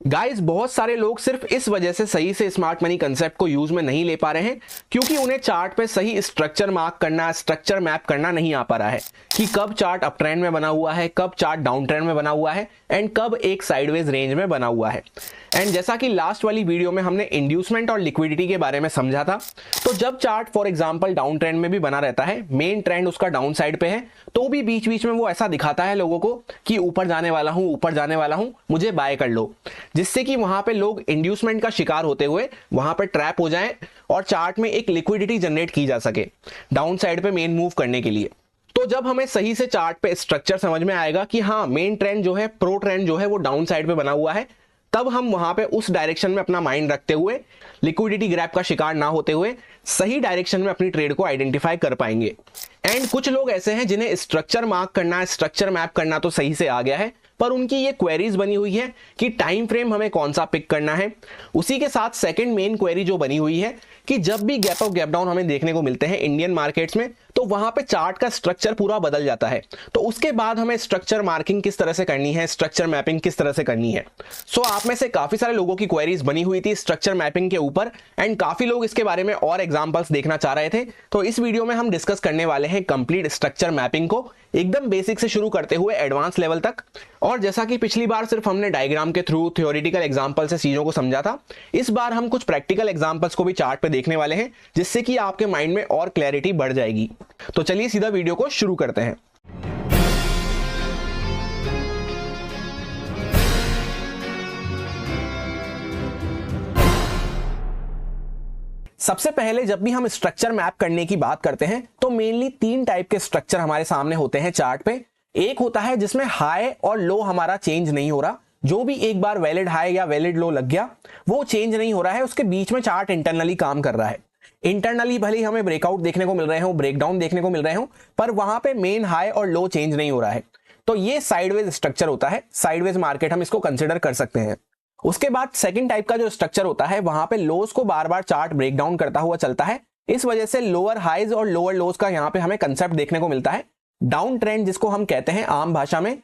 Guys, बहुत सारे लोग सिर्फ इस वजह से सही से स्मार्ट मनी कंसेप्ट को यूज में नहीं ले पा रहे हैं क्योंकि उन्हें चार्ट पे सही स्ट्रक्चर मार्क करना, स्ट्रक्चर मैप करना नहीं आ पा रहा है कि कब चार्ट अप ट्रेंड में बना हुआ है, कब चार्ट डाउन ट्रेंड में बना हुआ है एंड कब एक साइडवेज रेंज में बना हुआ है। एंड जैसा कि लास्ट वाली वीडियो में हमने इंड्यूसमेंट और लिक्विडिटी के बारे में समझा था, तो जब chart for example down trend में भी बना रहता है, मेन ट्रेंड उसका डाउन साइड पे है, तो भी बीच बीच में वो ऐसा दिखाता है लोगों को कि ऊपर जाने वाला हूं, ऊपर जाने वाला हूं, मुझे बाय कर लो, जिससे कि वहां पे लोग इंड्यूसमेंट का शिकार होते हुए वहां पे ट्रैप हो जाएं और चार्ट में एक लिक्विडिटी जनरेट की जा सके डाउन साइड पे मेन मूव करने के लिए। तो जब हमें सही से चार्ट पे स्ट्रक्चर समझ में आएगा कि हाँ, मेन ट्रेंड जो है, प्रो ट्रेंड जो है वो डाउन साइड पे बना हुआ है, तब हम वहां पे उस डायरेक्शन में अपना माइंड रखते हुए, लिक्विडिटी ग्रैप का शिकार ना होते हुए, सही डायरेक्शन में अपनी ट्रेड को आइडेंटिफाई कर पाएंगे। एंड कुछ लोग ऐसे हैं जिन्हें स्ट्रक्चर मार्क करना, स्ट्रक्चर मैप करना तो सही से आ गया है, पर उनकी ये क्वेरीज बनी हुई है कि टाइम फ्रेम हमें कौन सा पिक करना है। उसी के साथ सेकंड मेन क्वेरी जो बनी हुई है कि जब भी गैप अप गैप डाउन हमें देखने को मिलते हैं इंडियन मार्केट्स में, तो वहां पे चार्ट का स्ट्रक्चर पूरा बदल जाता है, तो उसके बाद हमें स्ट्रक्चर मार्किंग किस तरह से करनी है, स्ट्रक्चर मैपिंग किस तरह से करनी है। सो आप में से काफी सारे लोगों की क्वेरीज बनी हुई थी स्ट्रक्चर मैपिंग के ऊपर एंड काफी लोग इसके बारे में और एग्जांपल्स देखना चाह रहे थे, तो इस वीडियो में हम डिस्कस करने वाले हैं कंप्लीट स्ट्रक्चर मैपिंग को, एकदम बेसिक से शुरू करते हुए एडवांस लेवल तक। और जैसा कि पिछली बार सिर्फ हमने डायग्राम के थ्रू, थ्योरेटिकल एग्जांपल से चीजों को समझा था, इस बार हम कुछ प्रैक्टिकल एग्जांपल्स को भी चार्ट पे देखने वाले हैं, जिससे कि आपके माइंड में और क्लैरिटी बढ़ जाएगी। तो चलिए सीधा वीडियो को शुरू करते हैं। सबसे पहले जब भी हम स्ट्रक्चर मैप करने की बात करते हैं तो मेनली तीन टाइप के स्ट्रक्चर हमारे सामने होते हैं चार्ट पे। एक होता है जिसमें हाई और लो हमारा चेंज नहीं हो रहा, जो भी एक बार वैलिड हाई या वैलिड लो लग गया वो चेंज नहीं हो रहा है, उसके बीच में चार्ट इंटरनली काम कर रहा है। इंटरनली भले ही हमें ब्रेकआउट देखने को मिल रहे हो, ब्रेकडाउन देखने को मिल रहे हो, पर वहां पे मेन हाई और लो चेंज नहीं हो रहा है, तो ये साइडवेज स्ट्रक्चर होता है, साइडवेज मार्केट हम इसको कंसिडर कर सकते हैं। उसके बाद सेकंड टाइप का जो स्ट्रक्चर होता है, वहां पे लोज को बार बार चार्ट ब्रेकडाउन करता हुआ चलता है, इस वजह से लोअर हाइज और लोअर लोज का यहां पे हमें कंसेप्ट देखने को मिलता है, डाउन ट्रेंड जिसको हम कहते हैं आम भाषा में।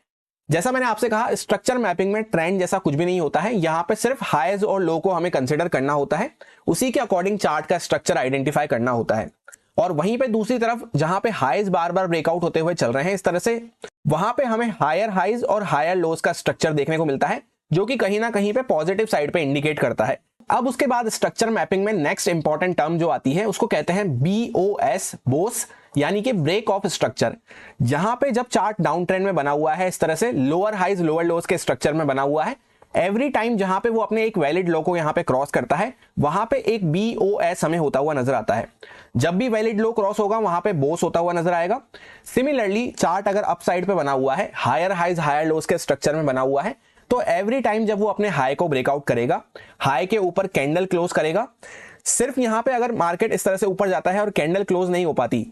जैसा मैंने आपसे कहा, स्ट्रक्चर मैपिंग में ट्रेंड जैसा कुछ भी नहीं होता है, यहां पे सिर्फ हाइज और लो को हमें कंसिडर करना होता है, उसी के अकॉर्डिंग चार्ट का स्ट्रक्चर आइडेंटिफाई करना होता है। और वहीं पे दूसरी तरफ जहां पे हाइज बार बार ब्रेकआउट होते हुए चल रहे हैं इस तरह से, वहां पे हमें हायर हाइज और हायर लोज का स्ट्रक्चर देखने को मिलता है, जो कि कहीं ना कहीं पे पॉजिटिव साइड पे इंडिकेट करता है। अब उसके बाद स्ट्रक्चर मैपिंग में नेक्स्ट इंपॉर्टेंट टर्म जो आती है उसको कहते हैं BOS, बोस, यानी कि ब्रेक ऑफ स्ट्रक्चर। यहां पे जब चार्ट डाउन ट्रेंड में बना हुआ है, इस तरह से लोअर हाइज लोअर लोज के स्ट्रक्चर में बना हुआ है, एवरी टाइम जहां पे वो अपने एक वैलिड लो को यहां पे क्रॉस करता है, वहां पे एक BOS हमें होता हुआ नजर आता है। जब भी वैलिड लो क्रॉस होगा वहां पे बोस होता हुआ नजर आएगा। सिमिलरली चार्ट अगर अप साइड पे बना हुआ है, हायर हाइज हायर लोज के स्ट्रक्चर में बना हुआ है, तो एवरी टाइम जब वो अपने हाई को ब्रेकआउट करेगा, हाई के ऊपर कैंडल क्लोज करेगा, सिर्फ यहां पे अगर मार्केट इस तरह से ऊपर जाता है और कैंडल क्लोज नहीं हो पाती,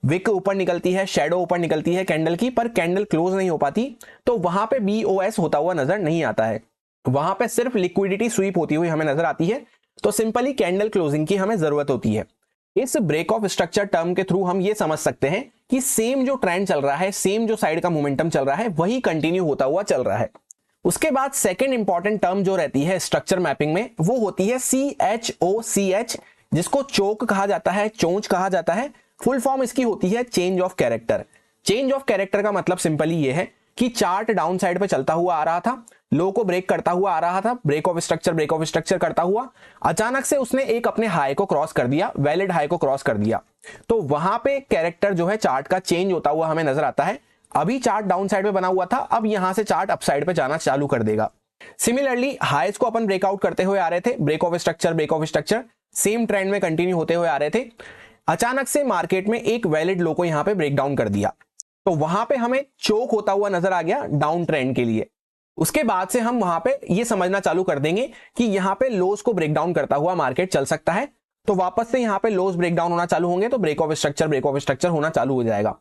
विक ऊपर निकलती है, शेडो ऊपर निकलती है कैंडल की, पर कैंडल क्लोज नहीं हो पाती, तो वहां पे BOS होता हुआ नजर नहीं आता है, वहां पे सिर्फ लिक्विडिटी स्वीप होती हुई हमें नजर आती है। तो सिंपली कैंडल क्लोजिंग की हमें जरूरत होती है। इस ब्रेक ऑफ स्ट्रक्चर टर्म के थ्रू हम ये समझ सकते हैं कि सेम जो ट्रेंड चल रहा है, सेम जो साइड का मोमेंटम चल रहा है, वही कंटिन्यू होता हुआ चल रहा है। उसके बाद सेकंड इंपॉर्टेंट टर्म जो रहती है स्ट्रक्चर मैपिंग में, वो होती है CHOCH, जिसको चोक कहा जाता है, चोंच कहा जाता है। फुल फॉर्म इसकी होती है change of character. Change of character का मतलब सिंपली ये है कि चार्ट डाउन साइड पे चलता हुआ आ रहा था, लो को ब्रेक करता हुआ आ रहा था, ब्रेक ऑफ स्ट्रक्चर करता हुआ, अचानक से उसने एक अपने हाई को क्रॉस कर दिया, वैलिड हाई को क्रॉस कर दिया, तो वहां पे कैरेक्टर जो है चार्ट का चेंज होता हुआ हमें नजर आता है। अभी चार्ट डाउन साइड पे बना हुआ था, अब यहां से चार्ट अप साइड पे जाना चालू कर देगा। सिमिलरली हाइज को अपन ब्रेकआउट करते हुए आ रहे थे, break of structure same trend में कंटिन्यू होते हुए आ रहे थे, अचानक से मार्केट में एक वैलिड लो को यहां पे ब्रेक डाउन कर दिया, तो वहां पे हमें चोक होता हुआ नजर आ गया डाउन ट्रेंड के लिए। उसके बाद से हम वहां पे ये समझना चालू कर देंगे कि यहां पे लोज को ब्रेक डाउन करता हुआ मार्केट चल सकता है, तो वापस से यहां पे लोज ब्रेक डाउन होना चालू होंगे, तो ब्रेक ऑफ स्ट्रक्चर होना चालू हो जाएगा।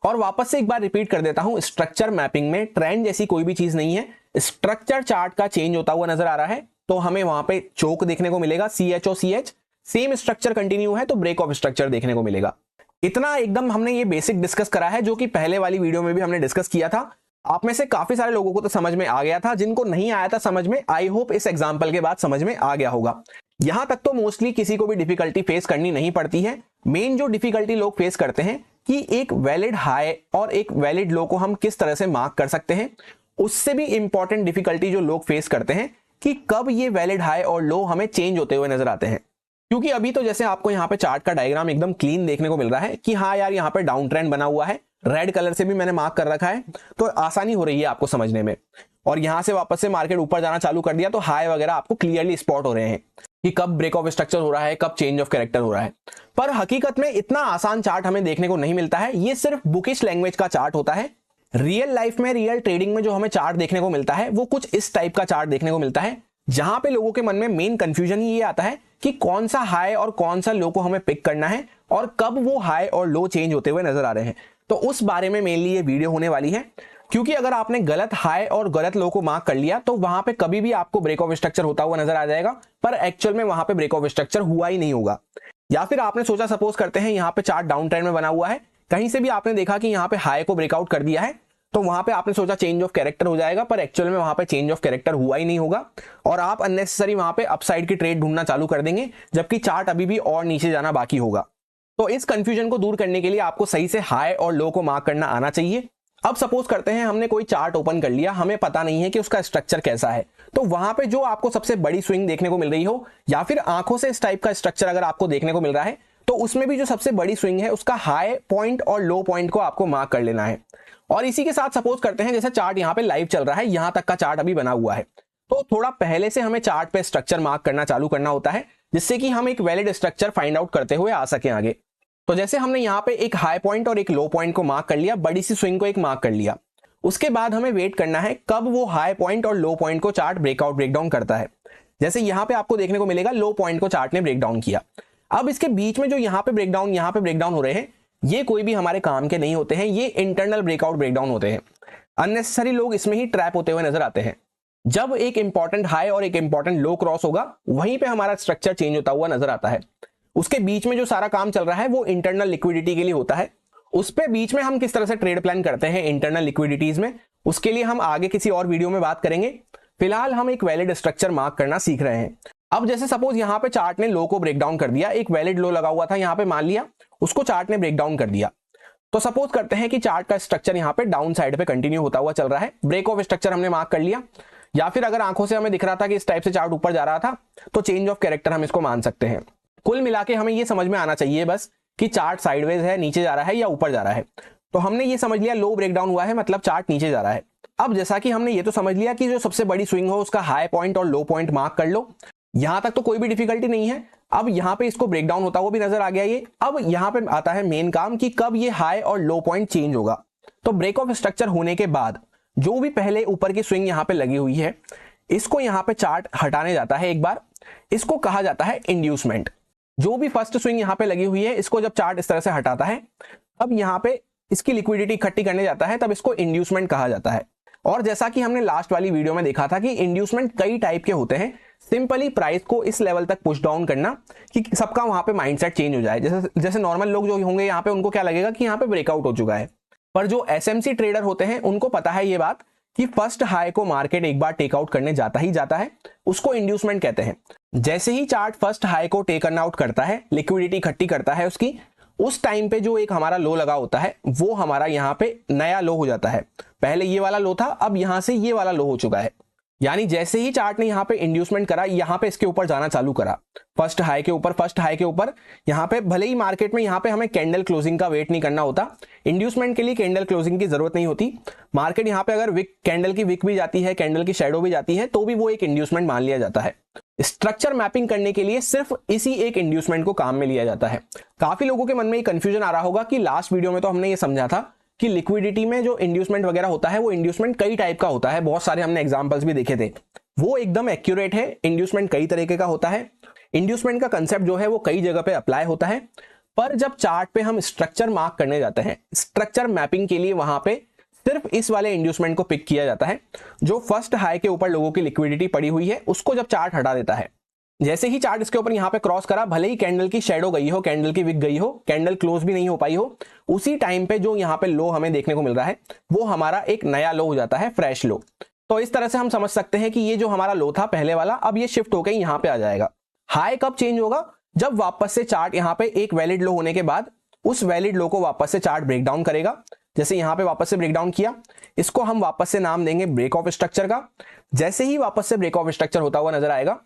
और वापस से एक बार रिपीट कर देता हूं, स्ट्रक्चर मैपिंग में ट्रेंड जैसी कोई भी चीज नहीं है, स्ट्रक्चर चार्ट का चेंज होता हुआ नजर आ रहा है, तो हमें वहां पे चोक देखने को मिलेगा, CHOCH। सेम स्ट्रक्चर कंटिन्यू है तो ब्रेक ऑफ स्ट्रक्चर देखने को मिलेगा। इतना एकदम हमने ये बेसिक डिस्कस करा है, जो कि पहले वाली वीडियो में भी हमने डिस्कस किया था। आप में से काफी सारे लोगों को तो समझ में आ गया था, जिनको नहीं आया था समझ में, आई होप इस एग्जाम्पल के बाद समझ में आ गया होगा। यहां तक तो मोस्टली किसी को भी डिफिकल्टी फेस करनी नहीं पड़ती है। मेन जो डिफिकल्टी लोग फेस करते हैं कि एक वैलिड हाई और एक वैलिड लो को हम किस तरह से मार्क कर सकते हैं, उससे भी इंपॉर्टेंट डिफिकल्टी जो लोग फेस करते हैं कि कब ये वैलिड हाई और लो हमें चेंज होते हुए नजर आते हैं। क्योंकि अभी तो जैसे आपको यहाँ पे चार्ट का डायग्राम एकदम क्लीन देखने को मिल रहा है कि हाँ यार यहाँ पे डाउन ट्रेंड बना हुआ है, रेड कलर से भी मैंने मार्क कर रखा है, तो आसानी हो रही है आपको समझने में। और यहां से वापस से मार्केट ऊपर जाना चालू कर दिया तो हाई वगैरह आपको क्लियरली स्पॉट हो रहे हैं कि कब ब्रेक ऑफ स्ट्रक्चर हो रहा है, कब चेंज ऑफ कैरेक्टर हो रहा है। पर हकीकत में इतना आसान चार्ट हमें देखने को नहीं मिलता है, ये सिर्फ बुकिश लैंग्वेज का चार्ट होता है। रियल लाइफ में, रियल ट्रेडिंग में जो हमें चार्ट देखने को मिलता है वो कुछ इस टाइप का चार्ट देखने को मिलता है, जहां पे लोगों के मन में मेन कंफ्यूजन ही ये आता है कि कौन सा हाई और कौन सा लो को हमें पिक करना है और कब वो हाई और लो चेंज होते हुए नजर आ रहे हैं। तो उस बारे में मेनली ये वीडियो होने वाली है, क्योंकि अगर आपने गलत हाई और गलत लो को मार्क कर लिया तो वहां पे कभी भी आपको ब्रेक ऑफ स्ट्रक्चर होता हुआ नजर आ जाएगा, पर एक्चुअल में वहां पे ब्रेक ऑफ स्ट्रक्चर हुआ ही नहीं होगा। या फिर आपने सोचा, सपोज करते हैं यहाँ पे चार्ट डाउन ट्रेंड में बना हुआ है, कहीं से भी आपने देखा कि यहाँ पे हाई को ब्रेकआउट कर दिया है, तो वहां पे आपने सोचा चेंज ऑफ कैरेक्टर हो जाएगा, पर एक्चुअल में वहां पे चेंज ऑफ कैरेक्टर हुआ ही नहीं होगा और आप अननेसेसरी वहां पे अपसाइड की ट्रेड ढूंढना चालू कर देंगे, जबकि चार्ट अभी भी और नीचे जाना बाकी होगा। तो इस कंफ्यूजन को दूर करने के लिए आपको सही से हाई और लो को मार्क करना आना चाहिए। अब सपोज करते हैं हमने कोई चार्ट ओपन कर लिया, हमें पता नहीं है कि उसका स्ट्रक्चर कैसा है, तो वहां पे जो आपको सबसे बड़ी स्विंग देखने को मिल रही हो या फिर आंखों से इस टाइप का स्ट्रक्चर अगर आपको देखने को मिल रहा है, तो उसमें भी जो सबसे बड़ी स्विंग है उसका हाई पॉइंट और लो पॉइंट को आपको मार्क कर लेना है। और इसी के साथ सपोज करते हैं जैसे चार्ट यहाँ पे लाइव चल रहा है, यहां तक का चार्ट अभी बना हुआ है, तो थोड़ा पहले से हमें चार्ट पे स्ट्रक्चर मार्क करना चालू करना होता है, जिससे कि हम एक वैलिड स्ट्रक्चर फाइंड आउट करते हुए आ सके आगे। तो जैसे हमने यहाँ पे एक हाई पॉइंट और एक लो पॉइंट को मार्क कर लिया, बड़ी सी स्विंग को एक मार्क कर लिया, उसके बाद हमें वेट करना है कब वो हाई पॉइंट और लो पॉइंट को चार्ट ब्रेकआउट ब्रेकडाउन करता है। जैसे यहाँ पे आपको देखने को मिलेगा लो पॉइंट को चार्ट ने ब्रेकडाउन किया। अब इसके बीच में जो यहाँ पे ब्रेकडाउन हो रहे हैं, ये कोई भी हमारे काम के नहीं होते हैं, ये इंटरनल ब्रेकआउट ब्रेकडाउन होते हैं। अननेसेसरी लोग इसमें ही ट्रैप होते हुए नजर आते हैं। जब एक इंपॉर्टेंट हाई और एक इंपॉर्टेंट लो क्रॉस होगा, वहीं पे हमारा स्ट्रक्चर चेंज होता हुआ नजर आता है। उसके बीच में जो सारा काम चल रहा है वो इंटरनल लिक्विडिटी के लिए होता है। उस पे बीच में हम किस तरह से ट्रेड प्लान करते हैं इंटरनल लिक्विडिटीज में, उसके लिए हम आगे किसी और वीडियो में बात करेंगे। फिलहाल हम एक वैलिड स्ट्रक्चर मार्क करना सीख रहे हैं। अब जैसे सपोज यहाँ पे चार्ट ने लो को ब्रेक डाउन कर दिया, एक वैलिड लो लगा हुआ था यहाँ पे, मान लिया उसको चार्ट ने ब्रेक डाउन कर दिया, तो सपोज करते हैं कि चार्ट का स्ट्रक्चर यहाँ पे डाउन साइड पे कंटिन्यू होता हुआ चल रहा है, ब्रेक ऑफ स्ट्रक्चर हमने मार्क कर लिया, या फिर अगर आंखों से हमें दिख रहा था कि इस टाइप से चार्ट ऊपर जा रहा था, तो चेंज ऑफ कैरेक्टर हम इसको मान सकते हैं। कुल मिला के हमें ये समझ में आना चाहिए बस कि चार्ट साइडवेज है, नीचे जा रहा है या ऊपर जा रहा है। तो हमने ये समझ लिया लो ब्रेकडाउन हुआ है मतलब चार्ट नीचे जा रहा है। अब जैसा कि हमने ये तो समझ लिया कि जो सबसे बड़ी स्विंग हो उसका हाई पॉइंट और लो पॉइंट मार्क कर लो, यहां तक तो कोई भी डिफिकल्टी नहीं है। अब यहां पे इसको ब्रेकडाउन होता हुआ भी नजर आ गया ये। अब यहां पे आता है मेन काम कि कब ये हाई और लो पॉइंट चेंज होगा। तो ब्रेक ऑफ स्ट्रक्चर होने के बाद जो भी पहले ऊपर की स्विंग यहां पे लगी हुई है, इसको यहां पे चार्ट हटाने जाता है एक बार, इसको कहा जाता है इंड्यूसमेंट। जो भी फर्स्ट स्विंग यहां पे लगी हुई है, इसको जब चार्ट इस तरह से हटाता है, अब यहां पे इसकी लिक्विडिटी इकट्ठी करने जाता है, तब इसको इंड्यूसमेंट कहा जाता है। और जैसा कि हमने लास्ट वाली वीडियो में देखा था कि इंड्यूसमेंट कई टाइप के होते हैं, सिंपली प्राइस को इस लेवल तक पुश डाउन करना कि सबका वहां पे माइंडसेट चेंज हो जाए। जैसे नॉर्मल लोग जो होंगे यहाँ पे, उनको क्या लगेगा कि यहाँ पे ब्रेकआउट हो चुका है, पर जो एसएमसी ट्रेडर होते हैं उनको पता है ये बात कि फर्स्ट हाई को मार्केट एक बार टेकआउट करने जाता ही जाता है, उसको इंड्यूसमेंट कहते हैं। जैसे ही चार्ट फर्स्ट हाई को टेकन आउट करता है, लिक्विडिटी इकट्ठी करता है उसकी, उस टाइम पे जो एक हमारा लो लगा होता है वो हमारा यहाँ पे नया लो हो जाता है। पहले ये वाला लो था, अब यहां से ये वाला लो हो चुका है। यानी जैसे ही चार्ट ने यहाँ पे इंड्यूसमेंट करा, यहाँ पे इसके ऊपर जाना चालू करा, फर्स्ट हाई के ऊपर यहाँ पे भले ही मार्केट में यहाँ पे हमें कैंडल क्लोजिंग का वेट नहीं करना होता, इंड्यूसमेंट के लिए कैंडल क्लोजिंग की जरूरत नहीं होती। मार्केट यहाँ पे अगर विक कैंडल की विक भी जाती है, कैंडल की शेडो भी जाती है, तो भी वो एक इंड्यूसमेंट मान लिया जाता है। स्ट्रक्चर मैपिंग करने के लिए सिर्फ इसी एक इंड्यूसमेंट को काम में लिया जाता है। काफी लोगों के मन में ये कंफ्यूजन आ रहा होगा कि लास्ट वीडियो में तो हमने ये समझा था कि लिक्विडिटी में जो इंड्यूसमेंट वगैरह होता है वो इंड्यूसमेंट कई टाइप का होता है, बहुत सारे हमने एग्जांपल्स भी देखे थे। वो एकदम एक्यूरेट है, इंड्यूसमेंट कई तरीके का होता है। इंड्यूसमेंट का कंसेप्ट जो है वो कई जगह पे अप्लाई होता है, पर जब चार्ट पे हम स्ट्रक्चर मार्क करने जाते हैं, स्ट्रक्चर मैपिंग के लिए वहां पे सिर्फ इस वाले इंड्यूसमेंट को पिक किया जाता है, जो फर्स्ट हाई के ऊपर लोगों की लिक्विडिटी पड़ी हुई है उसको जब चार्ट हटा देता है। जैसे ही चार्ट इसके ऊपर यहाँ पे क्रॉस करा, भले ही कैंडल की शेडो गई हो, कैंडल की विक गई हो, कैंडल क्लोज भी नहीं हो पाई हो, उसी टाइम पे जो यहाँ पे लो हमें देखने को मिल रहा है वो हमारा एक नया लो हो जाता है, फ्रेश लो। तो इस तरह से हम समझ सकते हैं कि ये जो हमारा लो था पहले वाला, अब ये शिफ्ट होकर यहाँ पे आ जाएगा। हाई कब चेंज होगा? जब वापस से चार्ट यहाँ पे एक वैलिड लो होने के बाद उस वैलिड लो को वापस से चार्ट ब्रेक डाउन करेगा। जैसे यहाँ पे वापस से ब्रेक डाउन किया, इसको हम वापस से नाम देंगे ब्रेक ऑफ स्ट्रक्चर का। जैसे ही वापस से ब्रेक ऑफ स्ट्रक्चर होता हुआ नजर आएगा,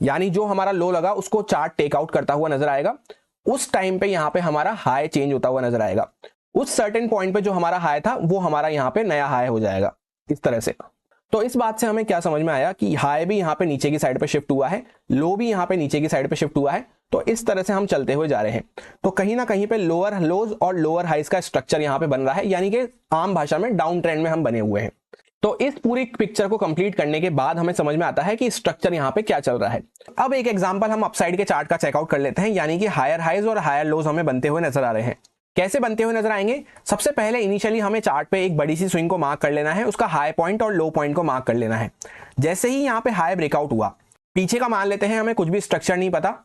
यानी जो हमारा लो लगा उसको चार्ट टेक आउट करता हुआ नजर आएगा, उस टाइम पे यहाँ पे हमारा हाई चेंज होता हुआ नजर आएगा। उस सर्टेन पॉइंट पे जो हमारा हाई था वो हमारा यहाँ पे नया हाई हो जाएगा, इस तरह से। तो इस बात से हमें क्या समझ में आया कि हाई भी यहाँ पे नीचे की साइड पे शिफ्ट हुआ है, लो भी यहाँ पे नीचे की साइड पे शिफ्ट हुआ है। तो इस तरह से हम चलते हुए जा रहे हैं। तो कहीं ना कहीं पे लोअर लोज और लोअर हाइज का स्ट्रक्चर यहाँ पे बन रहा है, यानी कि आम भाषा में डाउन ट्रेंड में हम बने हुए हैं। तो इस पूरी पिक्चर को कंप्लीट करने के बाद हमें समझ में आता है कि स्ट्रक्चर यहाँ पे क्या चल रहा है। अब एक एग्जांपल हम अपसाइड के चार्ट का चेकआउट कर लेते हैं, यानी कि हायर हाइज और हायर लोज हमें बनते हुए नजर आ रहे हैं। कैसे बनते हुए नजर आएंगे? सबसे पहले इनिशियली हमें चार्ट पे एक बड़ी सी स्विंग को मार्क कर लेना है, उसका हाई पॉइंट और लो पॉइंट को मार्क कर लेना है। जैसे ही यहाँ पे हाई ब्रेकआउट हुआ, पीछे का मान लेते हैं, हमें कुछ भी स्ट्रक्चर नहीं पता,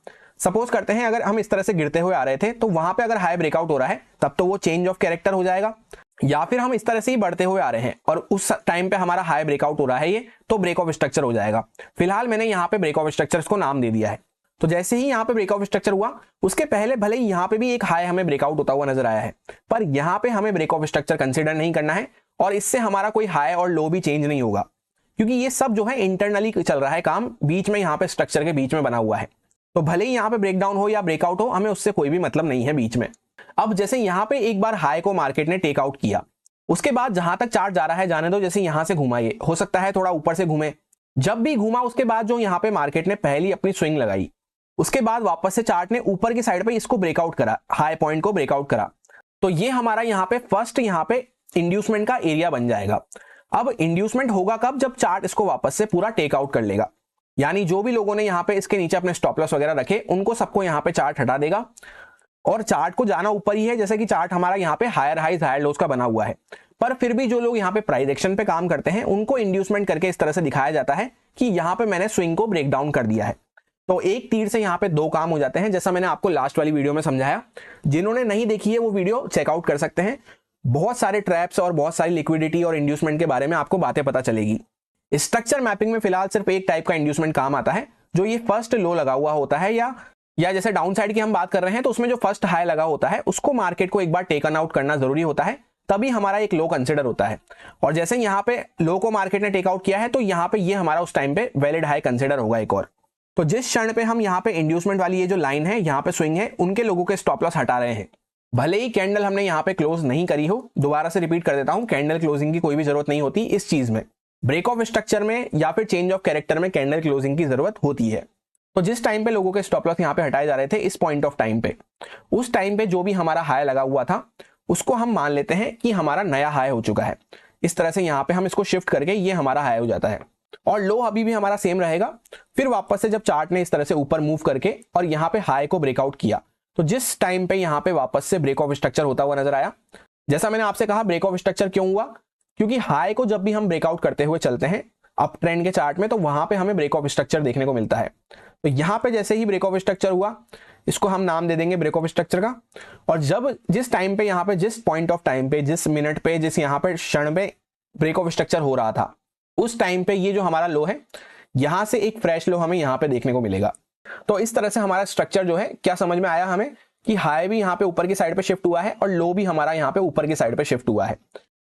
सपोज करते हैं अगर हम इस तरह से गिरते हुए आ रहे थे तो वहां पे अगर हाई ब्रेकआउट हो रहा है तब तो वो चेंज ऑफ कैरेक्टर हो जाएगा, या फिर हम इस तरह से ही बढ़ते हुए आ रहे हैं और उस टाइम पे हमारा हाई ब्रेकआउट हो रहा है ये, तो ब्रेक ऑफ स्ट्रक्चर हो जाएगा। फिलहाल मैंने यहाँ पे ब्रेक ऑफ स्ट्रक्चर को नाम दे दिया है। तो जैसे ही यहाँ पे ब्रेक ऑफ स्ट्रक्चर हुआ, उसके पहले भले ही यहाँ पे भी एक हाई हमें ब्रेकआउट होता हुआ नजर आया है, पर यहाँ पे हमें ब्रेक ऑफ स्ट्रक्चर कंसिडर नहीं करना है और इससे हमारा कोई हाई और लो भी चेंज नहीं होगा, क्योंकि ये सब जो है इंटरनली चल रहा है काम, बीच में यहाँ पे स्ट्रक्चर के बीच में बना हुआ है। तो भले ही यहाँ पे ब्रेकडाउन हो या ब्रेकआउट हो, हमें उससे कोई भी मतलब नहीं है बीच में। अब जैसे यहाँ पे एक बार हाई को मार्केट ने टेक आउट किया, उसके बाद जहां तक चार्ट जा रहा है जाने दो, जैसे यहां से घुमा, ये हो सकता है थोड़ा ऊपर से घूमे, जब भी घूमा उसके बाद जो यहाँ पे मार्केट ने पहली अपनी स्विंग लगाई, उसके बाद वापस से चार्ट ने ऊपर की साइड पे इसको ब्रेकआउट करा, हाई पॉइंट को ब्रेकआउट करा, तो ये हमारा यहाँ पे फर्स्ट यहाँ पे इंड्यूसमेंट का एरिया बन जाएगा। अब इंड्यूसमेंट होगा कब? जब चार्ट इसको वापस से पूरा टेक आउट कर लेगा, यानी जो भी लोगों ने यहाँ पे इसके नीचे अपने स्टॉप लॉस वगैरह रखे उनको सबको यहाँ पे चार्ट हटा देगा और चार्ट को जाना ऊपर ही है, जैसे कि चार्ट हमारा यहाँ पे हायर हाइज हायर लोज का बना हुआ है। पर फिर भी जो लोग यहाँ पे प्राइस एक्शन पे काम करते हैं उनको इंड्यूसमेंट करके इस तरह से दिखाया जाता है कि यहाँ पे मैंने स्विंग को ब्रेक डाउन कर दिया है। तो एक तीर से यहाँ पे दो काम हो जाते हैं, जैसा मैंने आपको लास्ट वाली वीडियो में समझाया। जिन्होंने नहीं देखी है वो वीडियो चेकआउट कर सकते हैं। बहुत सारे ट्रैप्स और बहुत सारी लिक्विडिटी और इंड्यूसमेंट के बारे में आपको बातें पता चलेगी। स्ट्रक्चर मैपिंग में फिलहाल सिर्फ एक टाइप का इंड्यूसमेंट काम आता है, जो ये फर्स्ट लो लगा हुआ होता है, या जैसे डाउन साइड की हम बात कर रहे हैं तो उसमें जो फर्स्ट हाई लगा होता है उसको मार्केट को एक बार टेकन आउट करना जरूरी होता है, तभी हमारा एक लो कंसिडर होता है। और जैसे यहाँ पे लो को मार्केट ने टेक आउट किया है तो यहाँ पे ये हमारा उस टाइम पे वैलिड हाई कंसिडर होगा एक और। तो जिस क्षण पे हम यहाँ पे इंड्यूसमेंट वाली ये जो लाइन है, यहाँ पे स्विंग है, उनके लोगों के स्टॉप लॉस हटा रहे हैं, भले ही कैंडल हमने यहाँ पे क्लोज नहीं करी हो। दोबारा से रिपीट कर देता हूं, कैंडल क्लोजिंग की कोई भी जरूरत नहीं होती इस चीज में। ब्रेक ऑफ स्ट्रक्चर में या फिर चेंज ऑफ कैरेक्टर में कैंडल क्लोजिंग की जरूरत होती है। तो जिस टाइम पे लोगों के स्टॉप लॉस यहाँ पे हटाए जा रहे थे इस पॉइंट ऑफ टाइम पे, उस टाइम पे जो भी हमारा हाई लगा हुआ था उसको हम मान लेते हैं कि हमारा नया हाई हो चुका है। इस तरह से यहाँ पे हम इसको शिफ्ट करके ये हमारा हाई हो जाता है और लो अभी भी हमारा सेम रहेगा। फिर वापस से जब चार्ट ने इस तरह से ऊपर मूव करके और यहाँ पे हाई को ब्रेकआउट किया, तो जिस टाइम पे यहाँ पे वापस से ब्रेक ऑफ स्ट्रक्चर होता हुआ नजर आया, जैसा मैंने आपसे कहा ब्रेक ऑफ स्ट्रक्चर क्यों हुआ, क्योंकि हाई को जब भी हम ब्रेकआउट करते हुए चलते हैं अप ट्रेंड के चार्ट में तो वहां पे हमें ब्रेक ऑफ स्ट्रक्चर देखने को मिलता है। तो यहाँ पे जैसे ही ब्रेक ऑफ स्ट्रक्चर हुआ, इसको हम नाम दे देंगे ब्रेक ऑफ स्ट्रक्चर का। और जब जिस टाइम पे यहाँ पे जिस पॉइंट ऑफ टाइम पे, जिस मिनट पे, जिस यहाँ पे क्षण पे ब्रेक ऑफ स्ट्रक्चर हो रहा था, उस टाइम पे ये जो हमारा लो है, यहां से एक फ्रेश लो हमें यहाँ पे देखने को मिलेगा। तो इस तरह से हमारा स्ट्रक्चर जो है, क्या समझ में आया हमें कि हाई भी यहाँ पे ऊपर की साइड पे शिफ्ट हुआ है और लो भी हमारा यहाँ पे ऊपर की साइड पे शिफ्ट हुआ है।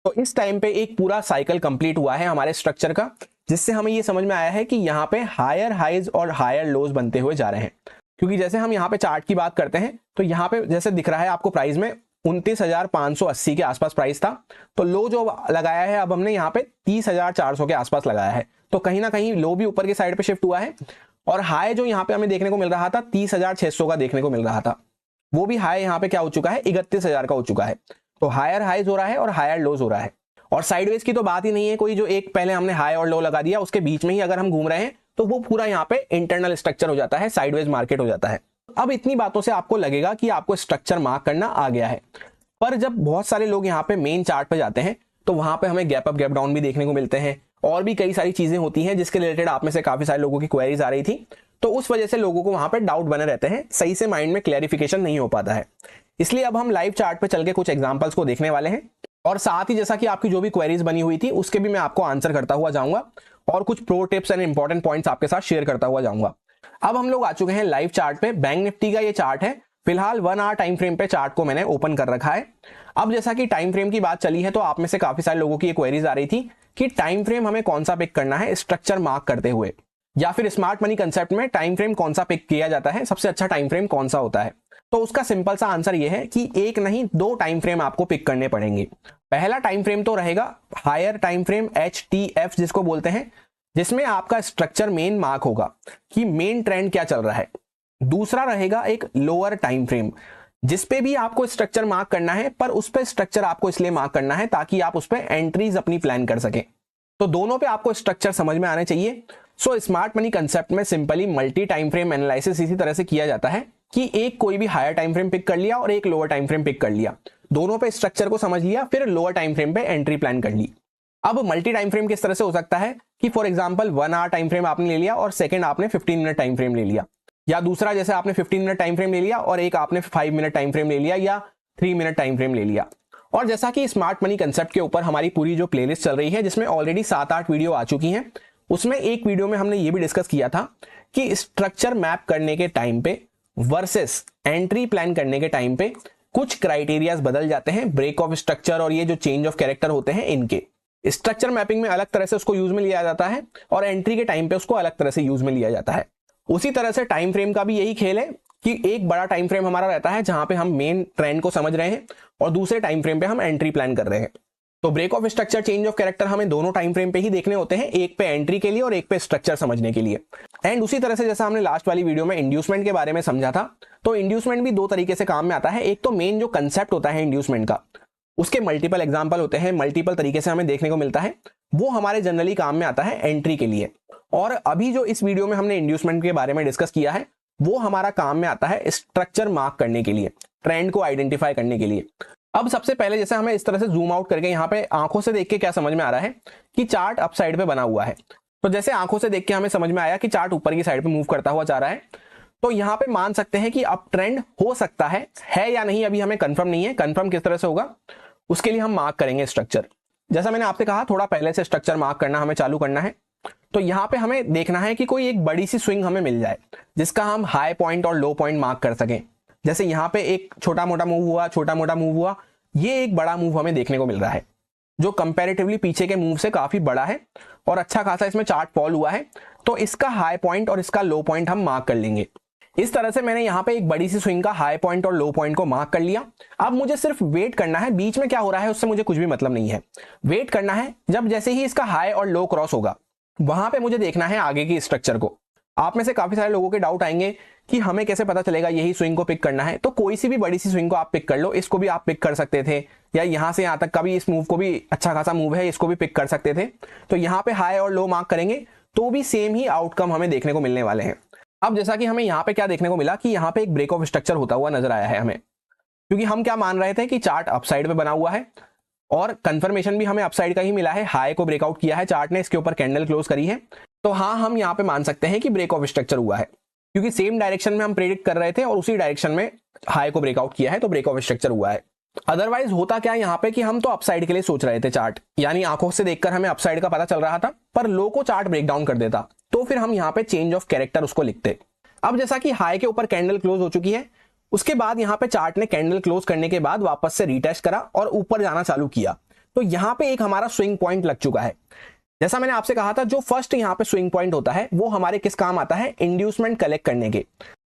तो इस टाइम पे एक पूरा साइकिल कंप्लीट हुआ है हमारे स्ट्रक्चर का, जिससे हमें ये समझ में आया है कि यहाँ पे हायर हाइज और हायर लोज बनते हुए जा रहे हैं। क्योंकि जैसे हम यहाँ पे चार्ट की बात करते हैं तो यहाँ पे जैसे दिख रहा है आपको प्राइस में 29,580 के आसपास प्राइस था, तो लो जो लगाया है अब हमने यहाँ पे 30,400 के आसपास लगाया है। तो कहीं ना कहीं लो भी ऊपर की साइड पे शिफ्ट हुआ है और हाई जो यहाँ पे हमें देखने को मिल रहा था 30,600 का देखने को मिल रहा था, वो भी हाई यहाँ पे क्या हो चुका है, 31,000 का हो चुका है। तो हायर हाइज हो रहा है और हायर लोज हो रहा है। और साइडवेज की तो बात ही नहीं है कोई, जो एक पहले हमने हाई और लो लगा दिया उसके बीच में ही अगर हम घूम रहे हैं तो वो पूरा यहाँ पे इंटरनल स्ट्रक्चर हो जाता है, साइडवेज मार्केट हो जाता है। अब इतनी बातों से आपको लगेगा कि आपको स्ट्रक्चर मार्क करना आ गया है, पर जब बहुत सारे लोग यहाँ पे मेन चार्ट पे जाते हैं तो वहां पे हमें गैप अप गैप डाउन भी देखने को मिलते हैं और भी कई सारी चीजें होती हैं जिसके रिलेटेड आप में से काफी सारे लोगों की क्वेरीज आ रही थी। तो उस वजह से लोगों को वहां पे डाउट बने रहते हैं, सही से माइंड में क्लैरिफिकेशन नहीं हो पाता है। इसलिए अब हम लाइव चार्ट पे चल के कुछ एग्जांपल्स को देखने वाले हैं, और साथ ही जैसा कि आपकी जो भी क्वेरीज बनी हुई थी उसके भी मैं आपको आंसर करता हुआ जाऊंगा और कुछ pro tips and important points आपके साथ शेयर करता हुआ जाऊंगा। अब हम लोग आ चुके हैं लाइव चार्ट पे। बैंक निफ्टी का ये चार्ट है, फिलहाल 1 आवर टाइम फ्रेम पे चार्ट को मैंने ओपन कर रखा है। अब जैसा कि टाइम फ्रेम की बात चली है तो आप में से काफी सारे लोगों की ये क्वेरीज आ रही थी कि टाइम फ्रेम हमें कौन सा पिक करना है स्ट्रक्चर मार्क करते हुए, या फिर स्मार्ट मनी कंसेप्ट में टाइम फ्रेम कौन सा पिक किया जाता है, सबसे अच्छा टाइम फ्रेम कौन सा होता है। तो उसका सिंपल सा आंसर ये है कि एक नहीं 2 टाइम फ्रेम आपको पिक करने पड़ेंगे। पहला टाइम फ्रेम तो रहेगा हायर टाइम फ्रेम HTF जिसको बोलते हैं, जिसमें आपका स्ट्रक्चर मेन मार्क होगा कि मेन ट्रेंड क्या चल रहा है। दूसरा रहेगा एक लोअर टाइम फ्रेम जिसपे भी आपको स्ट्रक्चर मार्क करना है, पर उस पे स्ट्रक्चर आपको इसलिए मार्क करना है ताकि आप उस पे एंट्रीज अपनी प्लान कर सकें। तो दोनों पे आपको स्ट्रक्चर समझ में आने चाहिए। सो स्मार्ट मनी कंसेप्ट में simply multi time frame analysis इसी तरह से किया जाता है कि एक कोई भी हायर टाइम फ्रेम पिक कर लिया और एक लोअर टाइम फ्रेम पिक कर लिया, दोनों पे स्ट्रक्चर को समझ लिया, फिर लोअर टाइम फ्रेम पे एंट्री प्लान कर ली। अब मल्टी टाइम फ्रेम किस तरह से हो सकता है कि for example 1 hour time frame आपने ले लिया और सेकंड आपने 15 मिनट टाइम फ्रेम ले लिया, या दूसरा जैसे आपने 15 मिनट टाइम फ्रेम ले लिया और एक आपने 5 मिनट टाइम फ्रेम ले लिया, या 3 मिनट टाइम फ्रेम ले लिया। और जैसा कि स्मार्ट मनी कंसेप्ट के ऊपर हमारी पूरी जो प्लेलिस्ट चल रही है जिसमें ऑलरेडी 7-8 वीडियो आ चुकी हैं, उसमें एक वीडियो में हमने ये भी डिस्कस किया था कि स्ट्रक्चर मैप करने के टाइम पे वर्सेस एंट्री प्लान करने के टाइम पे कुछ क्राइटेरियाज बदल जाते हैं। ब्रेक ऑफ स्ट्रक्चर और ये जो चेंज ऑफ कैरेक्टर होते हैं, इनके स्ट्रक्चर मैपिंग में अलग तरह से उसको यूज में लिया जाता है और एंट्री के टाइम पे उसको अलग तरह से यूज में लिया जाता है। उसी तरह से टाइम फ्रेम का भी यही खेल है कि एक बड़ा टाइम फ्रेम हमारा रहता है जहां पे हम मेन ट्रेंड को समझ रहे हैं और दूसरे टाइम फ्रेम पे हम एंट्री प्लान कर रहे हैं। तो break of structure, change of character हमें दोनों टाइम फ्रेम पे ही देखने होते हैं, एक पे एंट्री के लिए और एक पे स्ट्रक्चर समझने के लिए। एंड उसी तरह से जैसा हमने लास्ट वाली वीडियो में इंड्यूसमेंट के बारे में समझा था, तो इंड्यूसमेंट भी 2 तरीके से काम में आता है। एक तो मेन जो कंसेप्ट होता है इंड्यूसमेंट का, उसके मल्टीपल एग्जाम्पल होते हैं, मल्टीपल तरीके से हमें देखने को मिलता है, वो हमारे जनरली काम में आता है एंट्री के लिए। और अभी जो इस वीडियो में हमने इंड्यूसमेंट के बारे में डिस्कस किया है वो हमारा काम में आता है स्ट्रक्चर मार्क करने के लिए, ट्रेंड को आइडेंटिफाई करने के लिए। अब सबसे पहले जैसे हमें इस तरह से जूम आउट करके यहाँ पे आंखों से देख के क्या समझ में आ रहा है कि चार्ट अप साइड पे बना हुआ है। तो जैसे आंखों से देख के हमें समझ में आया कि चार्ट ऊपर की साइड पे मूव करता हुआ जा रहा है, तो यहाँ पे मान सकते हैं कि अप ट्रेंड हो सकता है या नहीं, अभी हमें कंफर्म नहीं है। कंफर्म किस तरह से होगा उसके लिए हम मार्क करेंगे स्ट्रक्चर। जैसा मैंने आपसे कहा थोड़ा पहले से स्ट्रक्चर मार्क करना हमें चालू करना है। तो यहाँ पे हमें देखना है कि कोई एक बड़ी सी स्विंग हमें मिल जाए जिसका हम हाई पॉइंट और लो पॉइंट मार्क कर सकें। जैसे यहाँ पे एक छोटा मोटा मूव हुआ, छोटा मोटा मूव हुआ, ये एक बड़ा मूव हमें देखने को मिल रहा है जो कंपैरेटिवली पीछे के मूव से काफी बड़ा है और अच्छा खासा इसमें चार्ट फॉल हुआ है। तो इसका हाई पॉइंट और इसका लो पॉइंट हम मार्क कर लेंगे। इस तरह से मैंने यहाँ पे एक बड़ी सी स्विंग का हाई पॉइंट और लो पॉइंट को मार्क कर लिया। अब मुझे सिर्फ वेट करना है, बीच में क्या हो रहा है उससे मुझे कुछ भी मतलब नहीं है। वेट करना है, जब जैसे ही इसका हाई और लो क्रॉस होगा वहां पे मुझे देखना है आगे की स्ट्रक्चर को। आप में से काफी सारे लोगों के डाउट आएंगे कि हमें कैसे पता चलेगा यही स्विंग को पिक करना है। तो कोई सी भी बड़ी सी स्विंग को आप पिक कर लो, इसको भी आप पिक कर सकते थे, या यहां से यहां तक का भी इस मूव को भी अच्छा खासा मूव है, इसको भी पिक कर सकते थे। तो यहाँ पे हाई और लो मार्क करेंगे तो भी सेम ही आउटकम हमें देखने को मिलने वाले हैं। अब जैसा कि हमें यहाँ पे क्या देखने को मिला कि यहाँ पे एक ब्रेक ऑफ स्ट्रक्चर होता हुआ नजर आया है हमें, क्योंकि हम क्या मान रहे थे कि चार्ट अपसाइड पे बना हुआ है और कंफर्मेशन भी हमें अपसाइड का ही मिला है। हाई को ब्रेकआउट किया है चार्ट ने, इसके ऊपर कैंडल क्लोज करी है। तो हाँ, हम यहाँ पे मान सकते हैं कि ब्रेक ऑफ स्ट्रक्चर हुआ है, क्योंकि सेम डायरेक्शन में हम प्रेडिक्ट कर रहे थे और उसी डायरेक्शन में हाई को ब्रेकआउट किया है, तो ब्रेक ऑफ स्ट्रक्चर हुआ है। अदरवाइज होता क्या यहाँ पे कि हम तो अपसाइड के लिए सोच रहे थे चार्ट, यानी आंखों से देखकर हमें अपसाइड का पता चल रहा था, पर लो को चार्ट ब्रेक डाउन कर देता तो फिर हम यहाँ पे चेंज ऑफ कैरेक्टर उसको लिखते। अब जैसा कि हाई के ऊपर कैंडल क्लोज हो चुकी है, उसके बाद यहाँ पे चार्ट ने कैंडल क्लोज करने के बाद वापस से रीटेस्ट करा और ऊपर जाना चालू किया, तो यहाँ पे एक हमारा स्विंग पॉइंट लग चुका है। जैसा मैंने आपसे कहा था, जो फर्स्ट यहाँ पे स्विंग पॉइंट होता है वो हमारे किस काम आता है, इंड्यूसमेंट कलेक्ट करने के,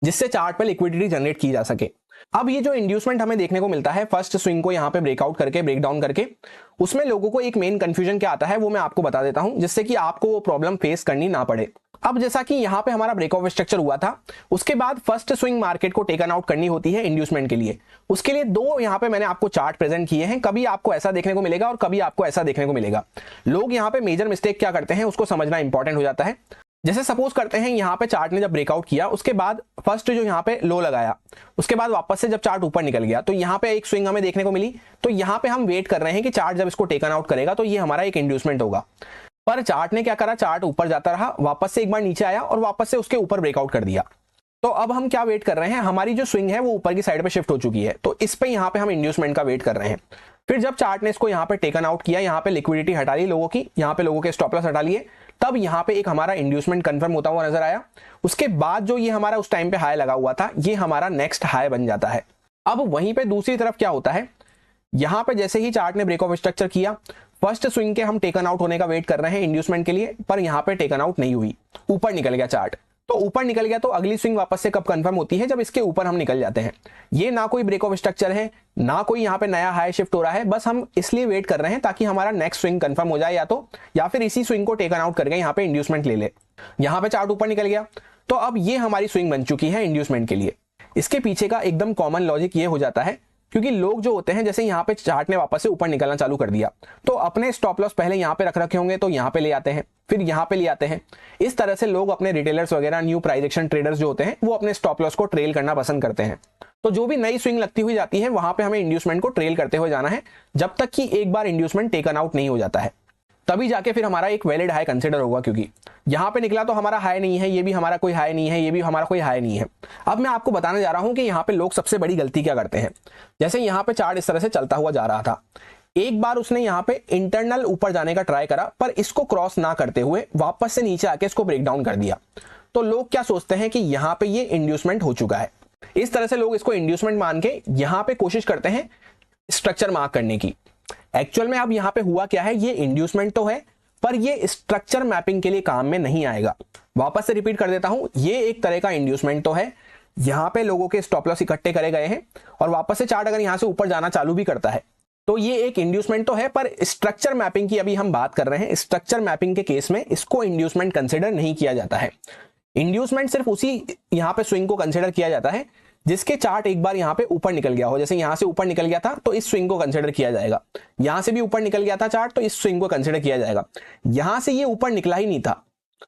जिससे चार्ट पे लिक्विडिटी जनरेट की जा सके। अब ये जो इंड्यूसमेंट हमें देखने को मिलता है फर्स्ट स्विंग को यहाँ पे ब्रेकआउट करके, ब्रेक डाउन करके, उसमें लोगों को एक मेन कंफ्यूजन क्या आता है वो मैं आपको बता देता हूं, जिससे कि आपको वो प्रॉब्लम फेस करनी ना पड़े। अब जैसा कि यहाँ पे हमारा ब्रेक ऑफ स्ट्रक्चर हुआ था, उसके बाद फर्स्ट स्विंग मार्केट को टेकन आउट करनी होती है इंड्यूसमेंट के लिए। उसके लिए दो यहाँ पे मैंने आपको चार्ट प्रेजेंट किए हैं, कभी आपको ऐसा देखने को मिलेगा और कभी आपको ऐसा देखने को मिलेगा। लोग यहाँ पे मेजर मिस्टेक क्या करते हैं उसको समझना इंपॉर्टेंट हो जाता है। जैसे सपोज करते हैं यहाँ पे चार्ट ने जब ब्रेकआउट किया, उसके बाद फर्स्ट जो यहाँ पे लो लगाया, उसके बाद वापस से जब चार्ट ऊपर निकल गया, तो यहाँ पे एक स्विंग हमें देखने को मिली। तो यहाँ पे हम वेट कर रहे हैं कि चार्ट जब इसको टेकन आउट करेगा तो ये हमारा एक इंड्यूसमेंट होगा। पर चार्ट ने क्या करा, चार्ट ऊपर जाता रहा, वापस से एक बार नीचे आया और वापस से उसके ऊपर ब्रेकआउट कर दिया। तो अब हम क्या वेट कर रहे हैं, हमारी जो स्विंग है वो ऊपर की साइड पे शिफ्ट हो चुकी है, तो इस पे यहाँ पे हम इंड्यूसमेंट का वेट कर रहे हैं। फिर जब चार्ट ने इसको यहाँ पे टेकन आउट किया, यहाँ पे लिक्विडिटी हटा ली लोगों की, यहाँ पे लोगों के स्टॉप लॉस हटा लिए, तब यहाँ पे एक हमारा इंड्यूसमेंट कंफर्म होता हुआ नजर आया। उसके बाद जो ये हमारा उस टाइम पे हाई लगा हुआ था, ये हमारा नेक्स्ट हाई बन जाता है। अब वहीं पे दूसरी तरफ क्या होता है, यहाँ पे जैसे ही चार्ट ने ब्रेक ऑफ स्ट्रक्चर किया, फर्स्ट स्विंग के हम टेकन आउट होने का वेट कर रहे हैं इंड्यूसमेंट के लिए, पर यहाँ पे टेकन आउट नहीं हुई, ऊपर निकल गया चार्ट। तो ऊपर निकल गया तो अगली स्विंग वापस से कब कंफर्म होती है, जब इसके ऊपर हम निकल जाते हैं। ये ना कोई ब्रेक ऑफ स्ट्रक्चर है, ना कोई यहाँ पे नया हाई शिफ्ट हो रहा है, बस हम इसलिए वेट कर रहे हैं ताकि हमारा नेक्स्ट स्विंग कंफर्म हो जाए, या फिर इसी स्विंग को टेकन आउट करके यहाँ पे इंड्यूसमेंट ले ले। यहाँ पे चार्ट ऊपर निकल गया, तो अब ये हमारी स्विंग बन चुकी है इंड्यूसमेंट के लिए। इसके पीछे का एकदम कॉमन लॉजिक ये हो जाता है, क्योंकि लोग जो होते हैं, जैसे यहाँ पे चार्ट ने वापस से ऊपर निकलना चालू कर दिया, तो अपने स्टॉप लॉस पहले यहाँ पे रख रखे होंगे, तो यहाँ पे ले आते हैं, फिर यहाँ पे ले आते हैं। इस तरह से लोग अपने रिटेलर्स वगैरह, न्यू प्राइस एक्शन ट्रेडर्स जो होते हैं, वो अपने स्टॉप लॉस को ट्रेल करना पसंद करते हैं। तो जो भी नई स्विंग लगती हुई जाती है, वहां पे हमें इंड्यूसमेंट को ट्रेल करते हुए जाना है, जब तक कि एक बार इंड्यूसमेंट टेकन आउट नहीं हो जाता है, तभी जाके फिर हमारा एक वैलिड हाई कंसिडर होगा। क्योंकि यहाँ पे निकला तो हमारा हाई नहीं है, ये भी हमारा कोई हाई नहीं है, ये भी हमारा कोई हाई नहीं है। अब मैं आपको बताने जा रहा हूं कि यहाँ पे लोग सबसे बड़ी गलती क्या करते हैं। जैसे यहाँ पे चार्ट इस तरह से चलता हुआ जा रहा था, एक बार उसने यहाँ पे इंटरनल ऊपर जाने का ट्राई करा, पर इसको क्रॉस ना करते हुए वापस से नीचे आके इसको ब्रेक डाउन कर दिया। तो लोग क्या सोचते हैं कि यहाँ पे ये इंड्यूसमेंट हो चुका है। इस तरह से लोग इसको इंड्यूसमेंट मान के यहाँ पे कोशिश करते हैं स्ट्रक्चर मार्क करने की। एक्चुअल में अब यहाँ पे हुआ क्या है, ये इंड्यूसमेंट तो है, पर ये स्ट्रक्चर मैपिंग के लिए काम में नहीं आएगा। वापस से रिपीट कर देता हूं, ये एक तरह का इंड्यूसमेंट तो है। यहाँ पे लोगों के स्टॉप लॉस इकट्ठे करे गए हैं और वापस से चार्ट अगर यहाँ से ऊपर जाना चालू भी करता है, तो ये एक इंड्यूसमेंट तो है, पर स्ट्रक्चर मैपिंग की अभी हम बात कर रहे हैं। स्ट्रक्चर मैपिंग के केस में इसको इंड्यूसमेंट कंसिडर नहीं किया जाता है। इंड्यूसमेंट सिर्फ उसी यहाँ पे स्विंग को कंसिडर किया जाता है जिसके चार्ट एक बार यहाँ पे ऊपर निकल गया हो। जैसे यहाँ से ऊपर निकल गया था, तो इस स्विंग को कंसिडर किया जाएगा। यहाँ से भी ऊपर निकल गया था चार्ट, तो इस स्विंग को कंसिडर किया जाएगा। यहाँ से ये ऊपर निकला ही नहीं था,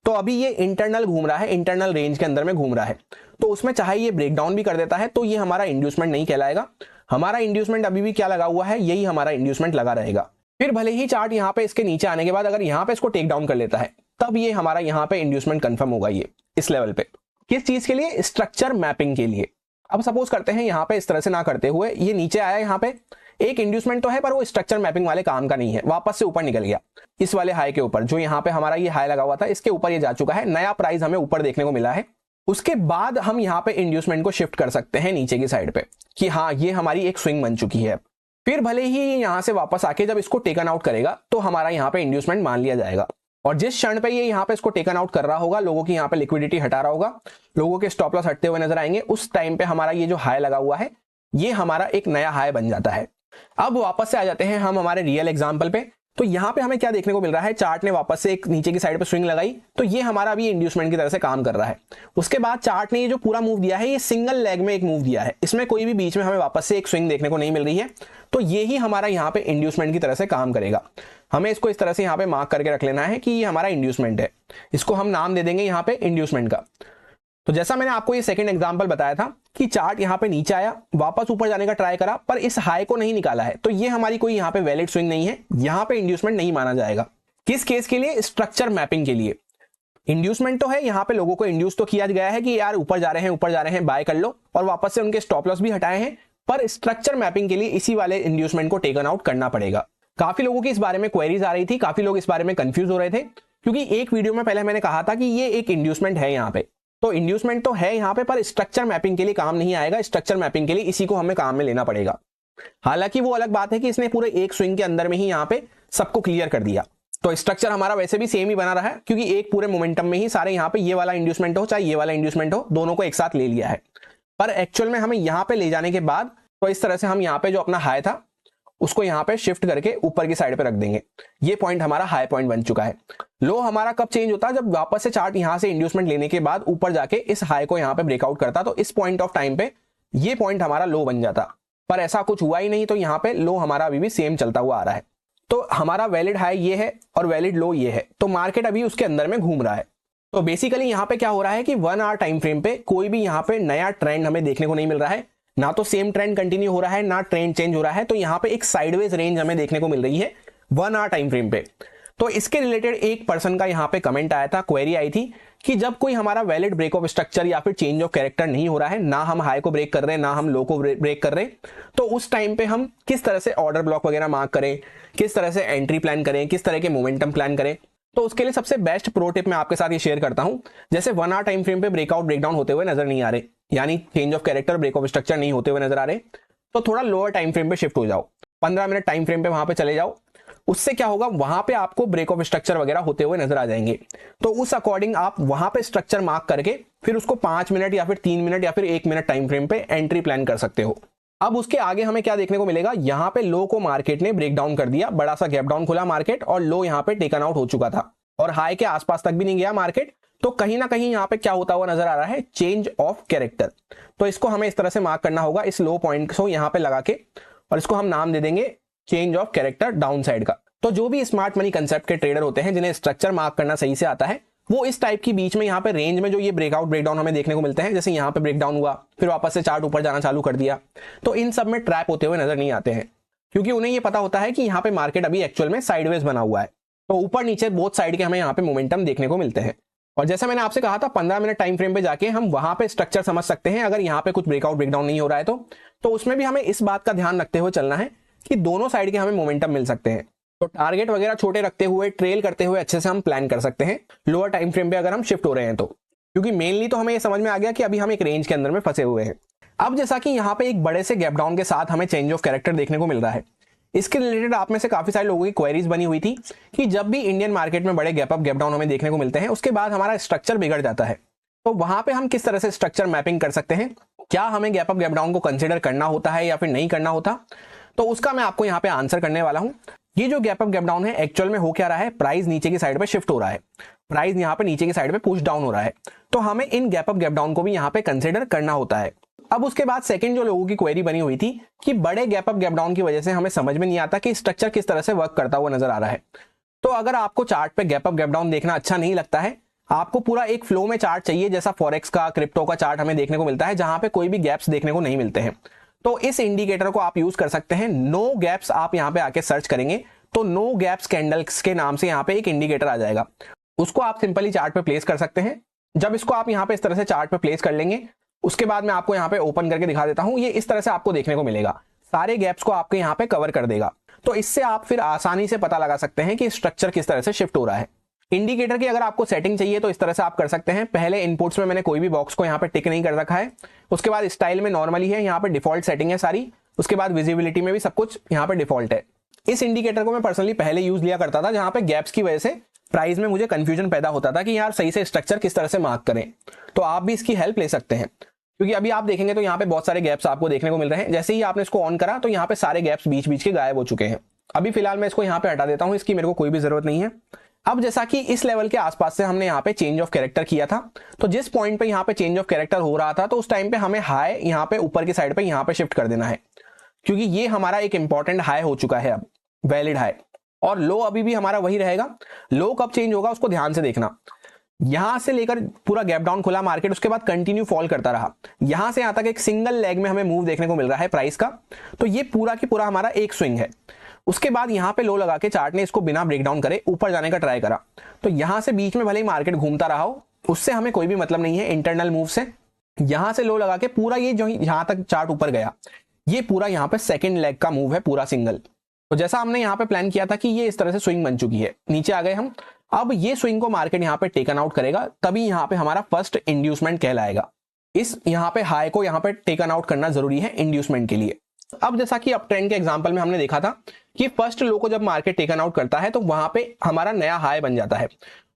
तो अभी ये इंटरनल घूम रहा है, इंटरनल रेंज के अंदर में घूम रहा है, तो उसमें चाहे ये ब्रेकडाउन भी कर देता है, तो ये हमारा इंड्यूसमेंट नहीं कहलाएगा। हमारा इंड्यूसमेंट अभी भी क्या लगा हुआ है, यही हमारा इंड्यूसमेंट लगा रहेगा। फिर भले ही चार्ट यहाँ पे इसके नीचे आने के बाद अगर यहाँ पे इसको टेक डाउन कर लेता है, तब ये हमारा यहाँ पे इंड्यूसमेंट कंफर्म होगा। ये इस लेवल पे किस चीज के लिए, स्ट्रक्चर मैपिंग के लिए। अब सपोज करते हैं यहाँ पे इस तरह से ना करते हुए ये नीचे आया, यहाँ पे एक इंड्यूसमेंट तो है, पर वो स्ट्रक्चर मैपिंग वाले काम का नहीं है, वापस से ऊपर निकल गया इस वाले हाई के ऊपर, जो यहाँ पे हमारा ये हाई लगा हुआ था, इसके ऊपर ये जा चुका है, नया प्राइस हमें ऊपर देखने को मिला है। उसके बाद हम यहाँ पे इंड्यूसमेंट को शिफ्ट कर सकते हैं नीचे की साइड पे, कि हाँ ये हमारी एक स्विंग बन चुकी है। फिर भले ही यहाँ से वापस आके जब इसको टेकन आउट करेगा, तो हमारा यहाँ पे इंड्यूसमेंट मान लिया जाएगा। और जिस क्षण पे ये यहाँ पे इसको टेकन आउट कर रहा होगा, लोगों की यहाँ पे लिक्विडिटी हटा रहा होगा, लोगों के स्टॉप लॉस हटते हुए नजर आएंगे, उस टाइम पे हमारा ये जो हाई लगा हुआ है, ये हमारा एक नया हाई बन जाता है। अब वापस से आ जाते हैं हम हमारे रियल एग्जांपल पे। तो यहाँ पे हमें क्या देखने को मिल रहा है, चार्ट ने वापस से एक नीचे की साइड पे स्विंग लगाई, तो ये हमारा अभी इंड्यूसमेंट की तरह से काम कर रहा है। उसके बाद चार्ट ने ये जो पूरा मूव दिया है, ये सिंगल लेग में एक मूव दिया है, इसमें कोई भी बीच में हमें वापस से एक स्विंग देखने को नहीं मिल रही है, तो ये ही हमारा यहाँ पे इंड्यूसमेंट की तरह से काम करेगा। हमें इसको इस तरह से यहाँ पे मार्क करके रख लेना है कि ये हमारा इंड्यूसमेंट है, इसको हम नाम दे देंगे यहाँ पे इंड्यूसमेंट का। तो जैसा मैंने आपको ये सेकंड एग्जांपल बताया था कि चार्ट यहाँ पे नीचे आया, वापस ऊपर जाने का ट्राई करा, पर इस हाई को नहीं निकाला है, तो ये हमारी कोई यहाँ पे वैलिड स्विंग नहीं है, यहाँ पे इंड्यूसमेंट नहीं माना जाएगा। किस केस के लिए, स्ट्रक्चर मैपिंग के लिए। इंड्यूसमेंट तो है, यहाँ पे लोगों को इंड्यूस तो किया गया है कि यार ऊपर जा रहे हैं बाय कर लो, और वापस से उनके स्टॉप लॉस भी हटाए हैं, पर स्ट्रक्चर मैपिंग के लिए इसी वाले इंड्यूसमेंट को टेकन आउट करना पड़ेगा। काफी लोगों की इस बारे में क्वेरीज आ रही थी, काफी लोग इस बारे में कंफ्यूज हो रहे थे, क्योंकि एक वीडियो में पहले मैंने कहा था कि ये एक इंड्यूसमेंट है यहाँ पे, तो इंड्यूसमेंट तो है यहाँ पे, पर स्ट्रक्चर मैपिंग के लिए काम नहीं आएगा। स्ट्रक्चर मैपिंग के लिए इसी को हमें काम में लेना पड़ेगा। हालांकि वो अलग बात है कि इसने पूरे एक स्विंग के अंदर में ही यहाँ पे सबको क्लियर कर दिया, तो स्ट्रक्चर हमारा वैसे भी सेम ही बना रहा है, क्योंकि एक पूरे मोमेंटम में ही सारे यहाँ पे ये वाला इंड्यूसमेंट हो चाहे ये वाला इंड्यूसमेंट हो, दोनों को एक साथ ले लिया है। पर एक्चुअल में हमें यहाँ पे ले जाने के बाद, तो इस तरह से हम यहाँ पे जो अपना हाई था उसको यहाँ पे शिफ्ट करके ऊपर की साइड पे रख देंगे। ये पॉइंट हमारा हाई पॉइंट बन चुका है। लो हमारा कब चेंज होता है, जब वापस से चार्ट यहाँ से इंड्यूसमेंट लेने के बाद ऊपर जाके इस हाई को यहाँ पे ब्रेकआउट करता, तो इस पॉइंट ऑफ टाइम पे ये पॉइंट हमारा लो बन जाता, पर ऐसा कुछ हुआ ही नहीं, तो यहाँ पे लो हमारा अभी भी सेम चलता हुआ आ रहा है। तो हमारा वैलिड हाई ये है और वैलिड लो ये है, तो मार्केट अभी उसके अंदर में घूम रहा है। तो बेसिकली यहाँ पे क्या हो रहा है कि 1 आवर टाइम फ्रेम पे कोई भी यहाँ पे नया ट्रेंड हमें देखने को नहीं मिल रहा है, ना तो सेम ट्रेंड कंटिन्यू हो रहा है, ना ट्रेंड चेंज हो रहा है, तो यहाँ पे एक साइडवेज रेंज हमें देखने को मिल रही है 1 आवर टाइम फ्रेम पे। तो इसके रिलेटेड एक पर्सन का यहाँ पे कमेंट आया था, क्वेरी आई थी कि जब कोई हमारा वैलिड ब्रेक ऑफ स्ट्रक्चर या फिर चेंज ऑफ कैरेक्टर नहीं हो रहा है, ना हम हाई को ब्रेक कर रहे हैं ना हम लो को ब्रेक कर रहे हैं, तो उस टाइम पे हम किस तरह से ऑर्डर ब्लॉक वगैरह मार्क करें, किस तरह से एंट्री प्लान करें, किस तरह के मोमेंटम प्लान करें। तो उसके लिए सबसे बेस्ट प्रो टिप मैं आपके साथ ये शेयर करता हूं। जैसे 1 आवर टाइम फ्रेम पे ब्रेकआउट ब्रेकडाउन होते हुए नजर नहीं आ रहे, यानी change of character break of structure नहीं होते हुए नजर आ रहे, तो थोड़ा लोअर टाइम फ्रेम पे शिफ्ट हो जाओ, 15 मिनट टाइम फ्रेम पे वहां पे चले जाओ। उससे क्या होगा, वहां पे आपको ब्रेक ऑफ स्ट्रक्चर वगैरह होते हुए नजर आ जाएंगे। तो उस अकॉर्डिंग आप वहां पे स्ट्रक्चर मार्क करके फिर उसको 5 मिनट या फिर 3 मिनट या फिर 1 मिनट टाइम फ्रेम पे एंट्री प्लान कर सकते हो। अब उसके आगे हमें क्या देखने को मिलेगा, यहां पे लो को मार्केट ने ब्रेक डाउन कर दिया, बड़ा सा गैप डाउन खुला मार्केट और लो यहां पे टेकन आउट हो चुका था और हाई के आसपास तक भी नहीं गया मार्केट। तो कहीं ना कहीं यहां पे क्या होता हुआ नजर आ रहा है, चेंज ऑफ कैरेक्टर। तो इसको हमें इस तरह से मार्क करना होगा, इस लो पॉइंट को यहां पे लगा के, और इसको हम नाम दे देंगे change of character down side का। तो जो भी स्मार्ट मनी कंसेप्ट के ट्रेडर होते हैं जिन्हें स्ट्रक्चर मार्क करना सही से आता है, वो इस टाइप की बीच में यहाँ पे रेंज में जो ये ब्रेकआउट ब्रेकडाउन हमें देखने को मिलते हैं, जैसे यहाँ पे ब्रेकडाउन हुआ फिर वापस से चार्ट ऊपर जाना चालू कर दिया, तो इन सब में ट्रैप होते हुए नजर नहीं आते हैं, क्योंकि उन्हें ये पता होता है कि यहाँ पे मार्केट अभी एक्चुअल में साइडवेज बना हुआ है। तो ऊपर नीचे बोथ साइड के हमें यहाँ पे मोमेंटम देखने को मिलते हैं। और जैसा मैंने आपसे कहा था, 15 मिनट टाइम फ्रेम पे जाके हम वहां पे स्ट्रक्चर समझ सकते हैं अगर यहाँ पे कुछ ब्रेकआउट ब्रेकडाउन नहीं हो रहा है तो उसमें भी हमें इस बात का ध्यान रखते हुए चलना है कि दोनों साइड के हमें मोमेंटम मिल सकते हैं। तो टारगेट वगैरह छोटे रखते हुए, ट्रेल करते हुए अच्छे से हम प्लान कर सकते हैं लोअर टाइम फ्रेम पे अगर हम शिफ्ट हो रहे हैं तो, क्योंकि मेनली तो हमें ये समझ में आ गया कि अभी हम एक रेंज के अंदर में फंसे हुए हैं। अब जैसा कि यहाँ पे एक बड़े से गैप डाउन के साथ हमें चेंज ऑफ कैरेक्टर देखने को मिल रहा है, इसके रिलेटेड आप में से काफी सारे लोगों की क्वेरीज बनी हुई थी कि जब भी इंडियन मार्केट में बड़े गैप अप गैप डाउन हमें देखने को मिलते हैं, उसके बाद हमारा स्ट्रक्चर बिगड़ जाता है। तो वहां पे हम किस तरह से स्ट्रक्चर मैपिंग कर सकते हैं, क्या हमें गैप अप गैप डाउन को कंसिडर करना होता है या फिर नहीं करना होता, तो उसका मैं आपको यहाँ पे आंसर करने वाला हूं। ये जो गैप अप गैप डाउन है, एक्चुअल में हो क्या रहा है, प्राइस नीचे की साइड पे शिफ्ट हो रहा है, प्राइस यहाँ पे नीचे की साइड पे पुश डाउन हो रहा है, तो हमें इन गैप अप गैप डाउन को भी यहाँ पे कंसिडर करना होता है। अब उसके बाद सेकंड जो लोगों की क्वेरी बनी हुई थी कि बड़े गैप अप गैप डाउन की वजह से हमें समझ में नहीं आता कि स्ट्रक्चर किस तरह से वर्क करता हुआ नजर आ रहा है। तो अगर आपको चार्ट पे गैप अप गैप डाउन देखना अच्छा नहीं लगता है, आपको पूरा एक फ्लो में चार्ट चाहिए जैसा फॉरेक्स का, क्रिप्टो का चार्ट हमें देखने को मिलता है जहां पे कोई भी गैप्स देखने को नहीं मिलते हैं, तो इस इंडिकेटर को आप यूज कर सकते हैं। नो गैप्स आप यहाँ पे आके सर्च करेंगे तो नो गैप्स कैंडल्स के नाम से यहाँ पे एक इंडिकेटर आ जाएगा, उसको आप सिंपली चार्ट पे प्लेस कर सकते हैं। जब इसको आप यहाँ पे इस तरह से चार्ट पे प्लेस कर लेंगे, उसके बाद मैं आपको यहाँ पे ओपन करके दिखा देता हूँ, ये इस तरह से आपको देखने को मिलेगा, सारे गैप्स को आपके यहाँ पे कवर कर देगा। तो इससे आप फिर आसानी से पता लगा सकते हैं कि स्ट्रक्चर किस तरह से शिफ्ट हो रहा है। इंडिकेटर की अगर आपको सेटिंग चाहिए तो इस तरह से आप कर सकते हैं। पहले इनपुट्स में मैंने कोई भी बॉक्स को यहाँ पे टिक नहीं कर रखा है, उसके बाद स्टाइल में नॉर्मली है, यहाँ पे डिफॉल्ट सेटिंग है सारी, उसके बाद विजिबिलिटी में भी सब कुछ यहाँ पे डिफॉल्ट है। इस इंडिकेटर को मैं पर्सनली पहले यूज लिया करता था, जहां पे गैप्स की वजह से प्राइस में मुझे कंफ्यूजन पैदा होता था कि यार सही से स्ट्रक्चर किस तरह से मार्क करें। तो आप भी इसकी हेल्प ले सकते हैं, क्योंकि अभी आप देखेंगे तो यहाँ पे बहुत सारे गैप्स आपको देखने को मिल रहे हैं। जैसे ही आपने इसको ऑन करा तो यहाँ पे सारे गैप्स बीच बीच के गायब हो चुके हैं। अभी फिलहाल मैं इसको यहाँ पे हटा देता हूँ, इसकी मेरे को कोई भी जरूरत नहीं है। अब जैसा कि इस लेवल के आसपास से हमने यहाँ पे चेंज ऑफ कैरेक्टर किया था, तो जिस पॉइंट पे यहाँ पे चेंज ऑफ कैरेक्टर हो रहा था, तो उस टाइम पे हमें हाई यहाँ पे ऊपर की साइड पे यहाँ पे शिफ्ट कर देना है, क्योंकि ये हमारा एक इंपॉर्टेंट हाई हो चुका है, अब वैलिड हाई। और लो अभी भी हमारा वही रहेगा। लो कब चेंज होगा उसको ध्यान से देखना, यहां से लेकर पूरा गैप डाउन खुला मार्केट, उसके बाद कंटिन्यू फॉल करता रहा, यहां से यहां तक एक सिंगल लेग में हमें मूव देखने को मिल रहा है प्राइस का, तो ये पूरा की पूरा हमारा एक स्विंग है। उसके बाद यहां पे लो लगा के चार्ट ने इसको बिना ब्रेकडाउन करे ऊपर जाने का ट्राई करा, तो यहां से बीच में भले ही मार्केट घूमता रहा हो, उससे हमें कोई भी मतलब नहीं है इंटरनल मूव से। यहां से लो लगा के पूरा ये जो यहां तक चार्ट ऊपर गया, ये पूरा यहां पे सेकंड लेग का मूव है, पूरा सिंगल। तो जैसा हमने यहां पे प्लान किया था कि ये इस तरह से स्विंग बन चुकी है, नीचे आ गए हम। अब ये स्विंग को मार्केट यहां पे टेकन आउट करेगा, तभी यहां पे हमारा फर्स्ट इंड्यूसमेंट कहलाएगा। इस यहां पे हाई को यहां पे टेकन आउट करना जरूरी है इंड्यूसमेंट के लिए। अब जैसा कि अप ट्रेंड के एग्जांपल में हमने देखा था कि फर्स्ट लो को जब मार्केट टेकन आउट करता है तो वहां पे हमारा नया हाई बन जाता है।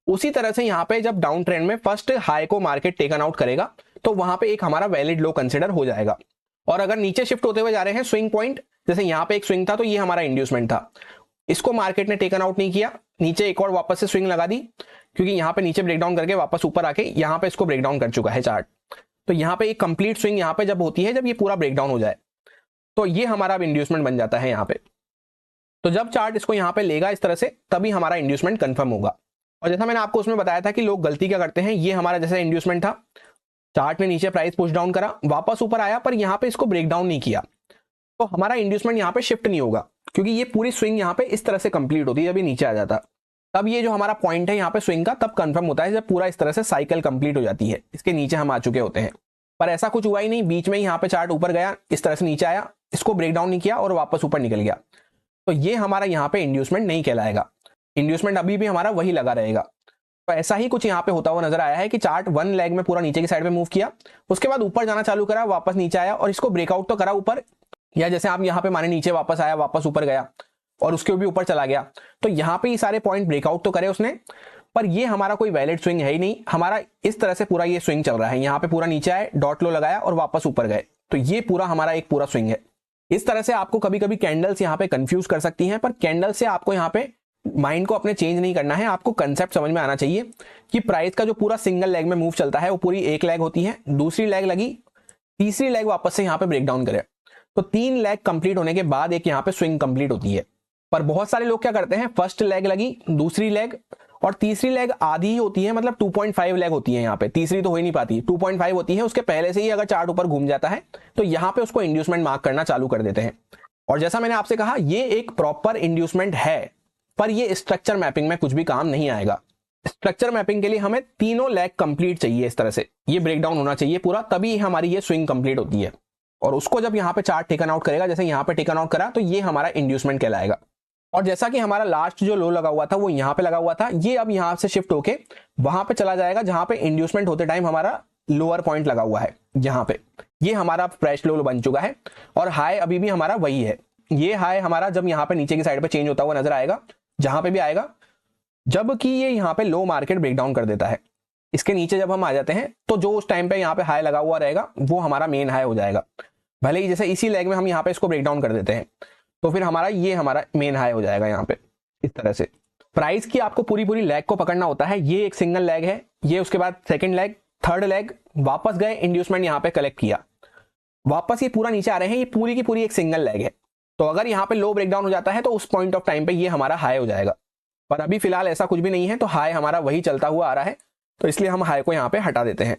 उसी तरह से यहां पे जब डाउन ट्रेंड में फर्स्ट हाई को मार्केट टेकन आउट करेगा तो वहां पे एक हमारा वैलिड लो कंसिडर हो जाएगा। और अगर नीचे शिफ्ट होते हुए जा रहे हैं स्विंग पॉइंट, जैसे यहां पे एक स्विंग था तो ये हमारा इंड्यूसमेंट था, इसको मार्केट ने टेकन आउट नहीं किया, नीचे एक और वापस से स्विंग लगा दी, क्योंकि यहां पे नीचे ब्रेकडाउन करके वापस ऊपर आके यहां पे इसको ब्रेकडाउन कर चुका है चार्ट। तो यहां पे एक कंप्लीट स्विंग यहां पे जब होती है, जब ये पूरा ब्रेकडाउन हो जाए, तो ये हमारा अब इंड्यूसमेंट बन जाता है यहाँ पे। तो जब चार्ट इसको यहाँ पे लेगा इस तरह से, तभी हमारा इंड्यूसमेंट कंफर्म होगा। और जैसा मैंने आपको उसमें बताया था कि लोग गलती क्या करते हैं, ये हमारा जैसा इंड्यूसमेंट था, चार्ट ने नीचे प्राइस पुश डाउन करा, वापस ऊपर आया, पर यहाँ पे इसको ब्रेक डाउन नहीं किया, तो हमारा इंड्यूसमेंट यहाँ पे शिफ्ट नहीं होगा, क्योंकि ये पूरी स्विंग यहाँ पे इस तरह से कंप्लीट होती है जब ये नीचे आ जाता। तब ये जो हमारा पॉइंट है यहाँ पे स्विंग का तब कंफर्म होता है जब पूरा इस तरह से साइकिल कंप्लीट हो जाती है, इसके नीचे हम आ चुके होते हैं। पर ऐसा कुछ हुआ ही नहीं, बीच में यहाँ पे चार्ट ऊपर गया, इस तरह से नीचे आया, इसको ब्रेक डाउन नहीं किया और वापस ऊपर निकल गया, तो ये हमारा यहाँ पे इंड्यूसमेंट नहीं कहलाएगा। इंड्यूसमेंट अभी भी हमारा वही लगा रहेगा। तो ऐसा ही कुछ यहाँ पे होता हुआ नजर आया है कि चार्ट वन लेग में पूरा नीचे की साइड पे मूव किया, उसके बाद ऊपर जाना चालू करा, वापस नीचे आया और इसको ब्रेकआउट तो करा ऊपर, या जैसे आप यहाँ पे माने नीचे वापस आया, वापस ऊपर गया और उसके भी ऊपर चला गया, तो यहाँ पे ये सारे पॉइंट ब्रेकआउट तो करे उसने, पर ये हमारा कोई वैलिड स्विंग है ही नहीं। हमारा इस तरह से पूरा ये स्विंग चल रहा है, यहाँ पे पूरा नीचे आए, डॉट लो लगाया और वापस ऊपर गए, तो ये पूरा हमारा एक पूरा स्विंग है। इस तरह से आपको कभी कभी कैंडल्स यहाँ पे कंफ्यूज कर सकती हैं, पर कैंडल से आपको यहाँ पे माइंड को अपने चेंज नहीं करना है, आपको कंसेप्ट समझ में आना चाहिए कि प्राइस का जो पूरा सिंगल लेग में मूव चलता है वो पूरी एक लेग होती है, दूसरी लेग लगी, तीसरी लेग वापस से यहाँ पे ब्रेक डाउन करे, तो 3 लेग कंप्लीट होने के बाद एक यहाँ पे स्विंग कंप्लीट होती है। पर बहुत सारे लोग क्या करते हैं, फर्स्ट लेग लगी, दूसरी लेग और तीसरी लेग आधी ही होती है, मतलब 2.5 लेग होती है यहाँ पे, तीसरी तो हो ही नहीं पाती, 2.5 होती है, उसके पहले से ही अगर चार्ट ऊपर घूम जाता है तो यहाँ पे उसको इंड्यूसमेंट मार्क करना चालू कर देते हैं। और जैसा मैंने आपसे कहा, ये एक प्रॉपर इंड्यूसमेंट है, पर ये स्ट्रक्चर मैपिंग में कुछ भी काम नहीं आएगा। स्ट्रक्चर मैपिंग के लिए हमें तीनों लेग कंप्लीट चाहिए, इस तरह से ये ब्रेकडाउन होना चाहिए पूरा, तभी हमारी ये स्विंग कंप्लीट होती है। और उसको जब यहाँ पे चार्ट टेकन आउट करेगा, जैसे यहाँ पे टेकन आउट करा, तो ये हमारा इंड्यूसमेंट कहलाएगा। और जैसा कि हमारा लास्ट जो लो लगा हुआ था वो यहाँ पे लगा हुआ था, ये अब यहाँ से शिफ्ट होके वहां पे चला जाएगा जहां पे इंड्यूसमेंट होते टाइम हमारा लोअर पॉइंट लगा हुआ है। यहाँ पे ये हमारा फ्रेश लो बन चुका है और हाई अभी भी हमारा वही है। ये हाई हमारा जब यहाँ पे नीचे की साइड पे चेंज होता हुआ नजर आएगा, जहां पे भी आएगा, जबकि ये यहाँ पे लो मार्केट ब्रेकडाउन कर देता है, इसके नीचे जब हम आ जाते हैं तो जो उस टाइम पे यहाँ पे हाई लगा हुआ रहेगा वो हमारा मेन हाई हो जाएगा। भले ही जैसे इसी लेग में हम यहाँ पे इसको ब्रेकडाउन कर देते हैं तो फिर ये हमारा मेन हाई हो जाएगा यहाँ पे। इस तरह से प्राइस की आपको पूरी पूरी लेग को पकड़ना होता है। ये एक सिंगल लेग है, ये उसके बाद सेकंड लेग, थर्ड लेग, वापस गए, इंड्यूसमेंट यहाँ पे कलेक्ट किया, वापस ये पूरा नीचे आ रहे हैं, ये पूरी की पूरी एक सिंगल लेग है। तो अगर यहाँ पे लो ब्रेकडाउन हो जाता है तो उस पॉइंट ऑफ टाइम पे ये हमारा हाई हो जाएगा। पर अभी फिलहाल ऐसा कुछ भी नहीं है, तो हाई हमारा वही चलता हुआ आ रहा है, तो इसलिए हम हाई को यहाँ पे हटा देते हैं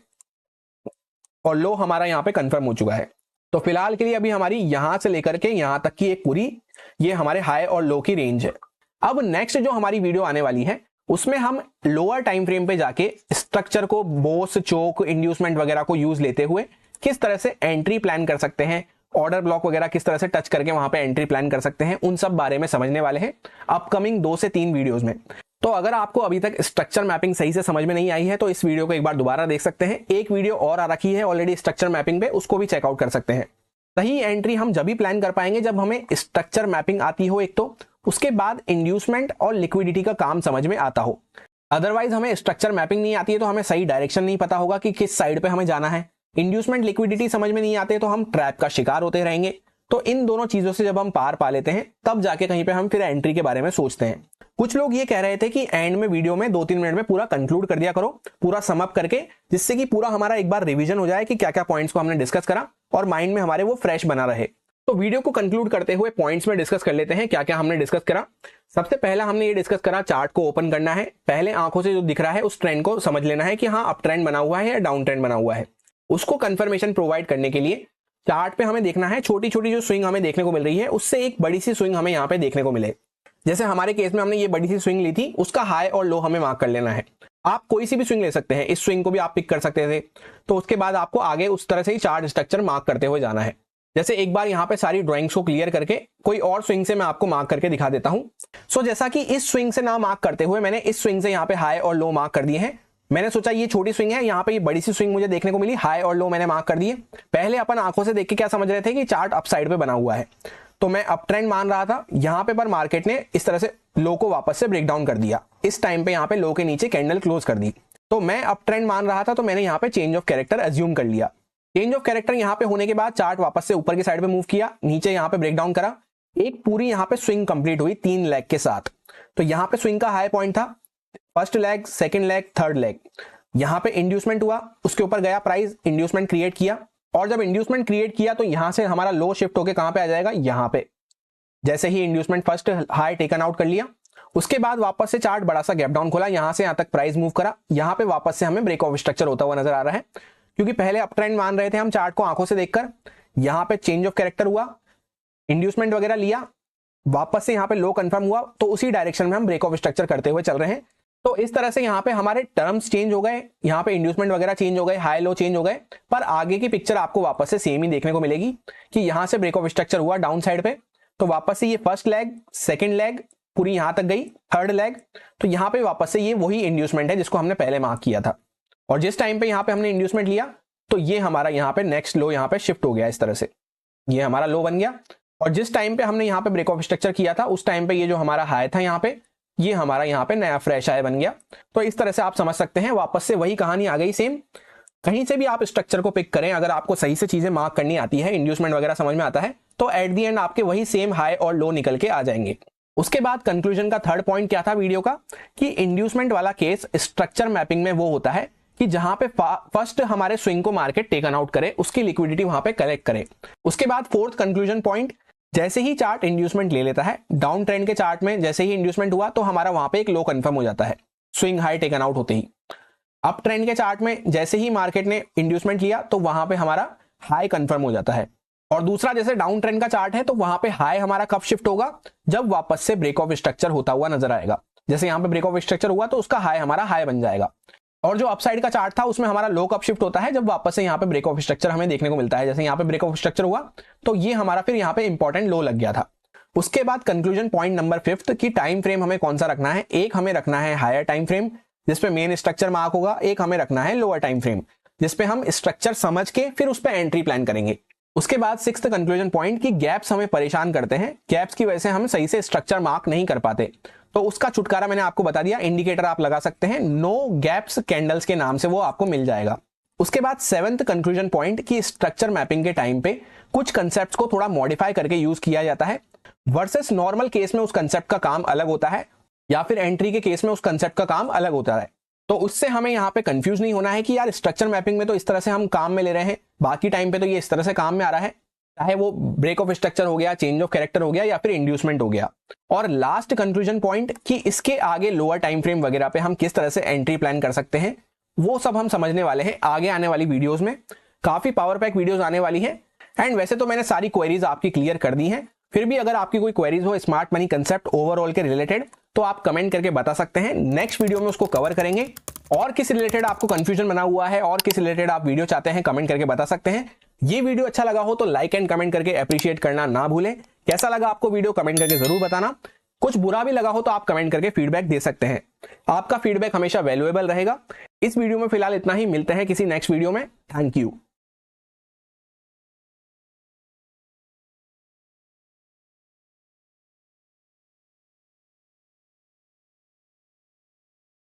और लो हमारा यहाँ पे कंफर्म हो चुका है। तो फिलहाल के लिए अभी हमारी यहां से लेकर के यहां तक की एक पूरी ये हमारे हाई और लो की रेंज है। अब नेक्स्ट जो हमारी वीडियो आने वाली है उसमें हम लोअर टाइम फ्रेम पे जाके स्ट्रक्चर को, बोस, चोक, इंड्यूसमेंट वगैरह को यूज लेते हुए किस तरह से एंट्री प्लान कर सकते हैं, ऑर्डर ब्लॉक वगैरह किस तरह से टच करके वहां पे एंट्री प्लान कर सकते हैं, उन सब बारे में समझने वाले हैं अपकमिंग 2 से 3 वीडियोस में। तो अगर आपको अभी तक स्ट्रक्चर मैपिंग सही से समझ में नहीं आई है तो इस वीडियो को एक बार दोबारा देख सकते हैं। एक वीडियो और आ रखी है ऑलरेडी स्ट्रक्चर मैपिंग पे, उसको भी चेकआउट कर सकते हैं। सही एंट्री हम जब भी प्लान कर पाएंगे जब हमें स्ट्रक्चर मैपिंग आती हो एक, तो उसके बाद इंड्यूसमेंट और लिक्विडिटी का काम समझ में आता हो। अदरवाइज हमें स्ट्रक्चर मैपिंग नहीं आती है तो हमें सही डायरेक्शन नहीं पता होगा कि किस साइड पे हमें जाना है। इंड्यूसमेंट, लिक्विडिटी समझ में नहीं आते तो हम ट्रैप का शिकार होते रहेंगे। तो इन दोनों चीजों से जब हम पार पा लेते हैं तब जाके कहीं पे हम फिर एंट्री के बारे में सोचते हैं। कुछ लोग ये कह रहे थे कि एंड में वीडियो में 2-3 मिनट में पूरा कंक्लूड कर दिया करो, पूरा सम अप करके, जिससे कि पूरा हमारा एक बार रिवीजन हो जाए कि क्या क्या पॉइंट्स को हमने डिस्कस करा और माइंड में हमारे वो फ्रेश बना रहे। तो वीडियो को कंक्लूड करते हुए पॉइंट्स में डिस्कस कर लेते हैं क्या क्या हमने डिस्कस करा। सबसे पहला हमने ये डिस्कस करा, चार्ट को ओपन करना है, पहले आंखों से जो दिख रहा है उस ट्रेंड को समझ लेना है कि हाँ अप ट्रेंड बना हुआ है या डाउन ट्रेंड बना हुआ है। उसको कंफर्मेशन प्रोवाइड करने के लिए चार्ट पे हमें देखना है छोटी छोटी जो स्विंग हमें देखने को मिल रही है उससे एक बड़ी सी स्विंग हमें यहाँ पे देखने को मिले। जैसे हमारे केस में हमने ये बड़ी सी स्विंग ली थी, उसका हाई और लो हमें मार्क कर लेना है। आप कोई सी भी स्विंग ले सकते हैं, इस स्विंग को भी आप पिक कर सकते थे। तो उसके बाद आपको आगे उस तरह से ही चार्ट स्ट्रक्चर मार्क करते हुए जाना है। जैसे एक बार यहाँ पे सारी ड्राइंग्स को क्लियर करके कोई और स्विंग से मैं आपको मार्क करके दिखा देता हूँ। सो जैसा कि इस स्विंग से ना मार्क करते हुए मैंने इस स्विंग से यहाँ पे हाई और लो मार्क कर दिए हैं। मैंने सोचा ये छोटी स्विंग है, यहाँ पे ये बड़ी सी स्विंग मुझे देखने को मिली, हाई और लो मैंने मार्क कर दिए। पहले अपन आंखों से देख के क्या समझ रहे थे कि चार्ट अप साइड पे बना हुआ है, तो मैं अप ट्रेंड मान रहा था। यहाँ पे पर मार्केट ने इस तरह से लो को वापस से ब्रेक डाउन कर दिया, इस टाइम पे यहाँ पे लो के नीचे कैंडल क्लोज कर दी। तो मैं अप ट्रेंड मान रहा था, तो मैंने यहाँ पे चेंज ऑफ कैरेक्टर एज्यूम कर लिया। चेंज ऑफ कैरेक्टर यहाँ पे होने के बाद चार्ट वापस से ऊपर की साइड पे मूव किया, नीचे यहाँ पे ब्रेक डाउन करा, एक पूरी यहाँ पे स्विंग कंप्लीट हुई 3 लेग के साथ। तो यहाँ पे स्विंग का हाई पॉइंट था, first leg, second leg, third leg. यहाँ पे इंड्यूसमेंट हुआ, उसके ऊपर गया प्राइस, इंड्यूसमेंट क्रिएट किया, और जब इंड्यूसमेंट क्रिएट किया तो यहां से हमारा लो शिफ्ट होकर कहां पे आ जाएगा, यहाँ पे। जैसे ही inducement first high taken out कर लिया, उसके बाद वापस से चार्ट बड़ा सा गैप डाउन खोला, यहां से यहां तक प्राइस मूव करा, यहाँ पे वापस से हमें ब्रेक ऑफ स्ट्रक्चर होता हुआ नजर आ रहा है। क्योंकि पहले अप ट्रेंड मान रहे थे हम चार्ट को आंखों से देखकर, यहाँ पे चेंज ऑफ कैरेक्टर हुआ, इंड्यूसमेंट वगैरह लिया, वापस से यहाँ पे लो कंफर्म हुआ, तो उसी डायरेक्शन में हम ब्रेक ऑफ स्ट्रक्चर करते हुए चल रहे हैं। तो इस तरह से यहाँ पे हमारे टर्म्स चेंज हो गए, यहाँ पे इंड्यूसमेंट वगैरह चेंज हो गए, हाई लो चेंज हो गए, पर आगे की पिक्चर आपको वापस से सेम ही देखने को मिलेगी कि यहाँ से ब्रेक ऑफ स्ट्रक्चर हुआ डाउन साइड पे, तो वापस से ये फर्स्ट लेग, सेकंड लेग पूरी यहां तक गई, थर्ड लेग, तो यहाँ पे वापस से ये वही इंड्यूसमेंट है जिसको हमने पहले मार्क किया था। और जिस टाइम पे यहाँ पे हमने इंड्यूसमेंट लिया तो ये हमारा यहाँ पे नेक्स्ट लो यहाँ पे शिफ्ट हो गया, इस तरह से ये हमारा लो बन गया। और जिस टाइम पे हमने यहाँ पे ब्रेक ऑफ स्ट्रक्चर किया था उस टाइम पे ये जो हमारा हाई था यहाँ पे, ये हमारा यहाँ पे नया फ्रेश हाई बन गया। तो इस तरह से आप समझ सकते हैं, वापस से वही कहानी आ गई सेम। कहीं से भी आप स्ट्रक्चर को पिक करें, अगर आपको सही से चीजें मार्क करनी आती है, इंड्यूसमेंट वगैरह समझ में आता है, तो एट दी एंड आपके वही सेम हाई और लो निकल के आ जाएंगे। उसके बाद कंक्लूजन का थर्ड पॉइंट क्या था वीडियो का, कि इंड्यूसमेंट वाला केस स्ट्रक्चर मैपिंग में वो होता है कि जहां पे फर्स्ट हमारे स्विंग को मार्केट टेकन आउट करे, उसकी लिक्विडिटी वहां पे कलेक्ट करे। उसके बाद फोर्थ कंक्लूजन पॉइंट, जैसे ही चार्ट इंड्यूसमेंट ले लेता है, डाउन ट्रेंड के चार्ट में जैसे ही इंड्यूसमेंट हुआ तो हमारा वहां पे एक लो कंफर्म हो जाता है, स्विंग हाई टेकन आउट होते ही। अप ट्रेंड के चार्ट में जैसे ही मार्केट ने इंड्यूसमेंट लिया तो वहां पे हमारा हाई कंफर्म हो जाता है। और दूसरा, जैसे डाउन ट्रेंड का चार्ट है तो वहां पे हाई हमारा कब शिफ्ट होगा, जब वापस से ब्रेक ऑफ स्ट्रक्चर होता हुआ नजर आएगा। जैसे यहाँ पे ब्रेक ऑफ स्ट्रक्चर हुआ तो उसका हाई हमारा हाई बन जाएगा। और जो अपसाइड का चार्ट था उसमें हमारा लो कब शिफ्ट होता है, जब वापस से यहाँ पे ब्रेक ऑफ स्ट्रक्चर हमें देखने को मिलता है। जैसे यहाँ पे ब्रेक ऑफ स्ट्रक्चर हुआ तो ये हमारा फिर यहाँ पे इंपॉर्टेंट लो लग गया था। उसके बाद कंक्लूजन पॉइंट नंबर फिफ्थ, की टाइम फ्रेम हमें कौन सा रखना है। एक हमें रखना है हायर टाइम फ्रेम जिसपे मेन स्ट्रक्चर मार्क होगा, एक हमें रखना है लोअर टाइम फ्रेम जिसपे हम स्ट्रक्चर समझ के फिर उस पर एंट्री प्लान करेंगे। उसके बाद सिक्स्थ कंक्लूजन पॉइंट, की गैप्स हमें परेशान करते हैं, गैप्स की वजह से हम सही से स्ट्रक्चर मार्क नहीं कर पाते, तो उसका छुटकारा मैंने आपको बता दिया। इंडिकेटर आप लगा सकते हैं, नो गैप्स कैंडल्स के नाम से वो आपको मिल जाएगा। उसके बाद सेवंथ कंक्लूजन पॉइंट, की स्ट्रक्चर मैपिंग के टाइम पे कुछ कंसेप्ट्स को थोड़ा मॉडिफाई करके यूज किया जाता है, वर्सेस नॉर्मल केस में उस कंसेप्ट का काम अलग होता है, या फिर एंट्री के केस में उस कंसेप्ट का काम अलग होता है। तो उससे हमें यहाँ पे कंफ्यूज नहीं होना है कि यार स्ट्रक्चर मैपिंग में तो इस तरह से हम काम में ले रहे हैं, बाकी टाइम पे तो ये इस तरह से काम में आ रहा है, चाहे वो ब्रेक ऑफ स्ट्रक्चर हो गया, चेंज ऑफ कैरेक्टर हो गया, या फिर इंड्यूसमेंट हो गया। और लास्ट कंक्लूजन पॉइंट, कि इसके आगे लोअर टाइम फ्रेम वगैरह पे हम किस तरह से एंट्री प्लान कर सकते हैं, वो सब हम समझने वाले हैं आगे आने वाली वीडियोस में। काफी पावर पैक वीडियोस आने वाली है। एंड वैसे तो मैंने सारी क्वेरीज आपकी क्लियर कर दी हैं, फिर भी अगर आपकी कोई क्वेरीज हो स्मार्ट मनी कंसेप्ट ओवरऑल के रिलेटेड तो आप कमेंट करके बता सकते हैं, नेक्स्ट वीडियो में उसको कवर करेंगे। और किस रिलेटेड आपको कंफ्यूजन बना हुआ है और किस रिलेटेड आप वीडियो चाहते हैं कमेंट करके बता सकते हैं। ये वीडियो अच्छा लगा हो तो लाइक एंड कमेंट करके अप्रिशिएट करना ना भूलें। कैसा लगा आपको वीडियो कमेंट करके जरूर बताना। कुछ बुरा भी लगा हो तो आप कमेंट करके फीडबैक दे सकते हैं, आपका फीडबैक हमेशा वैल्यूएबल रहेगा। इस वीडियो में फिलहाल इतना ही, मिलते हैं किसी नेक्स्ट वीडियो में। Thank you.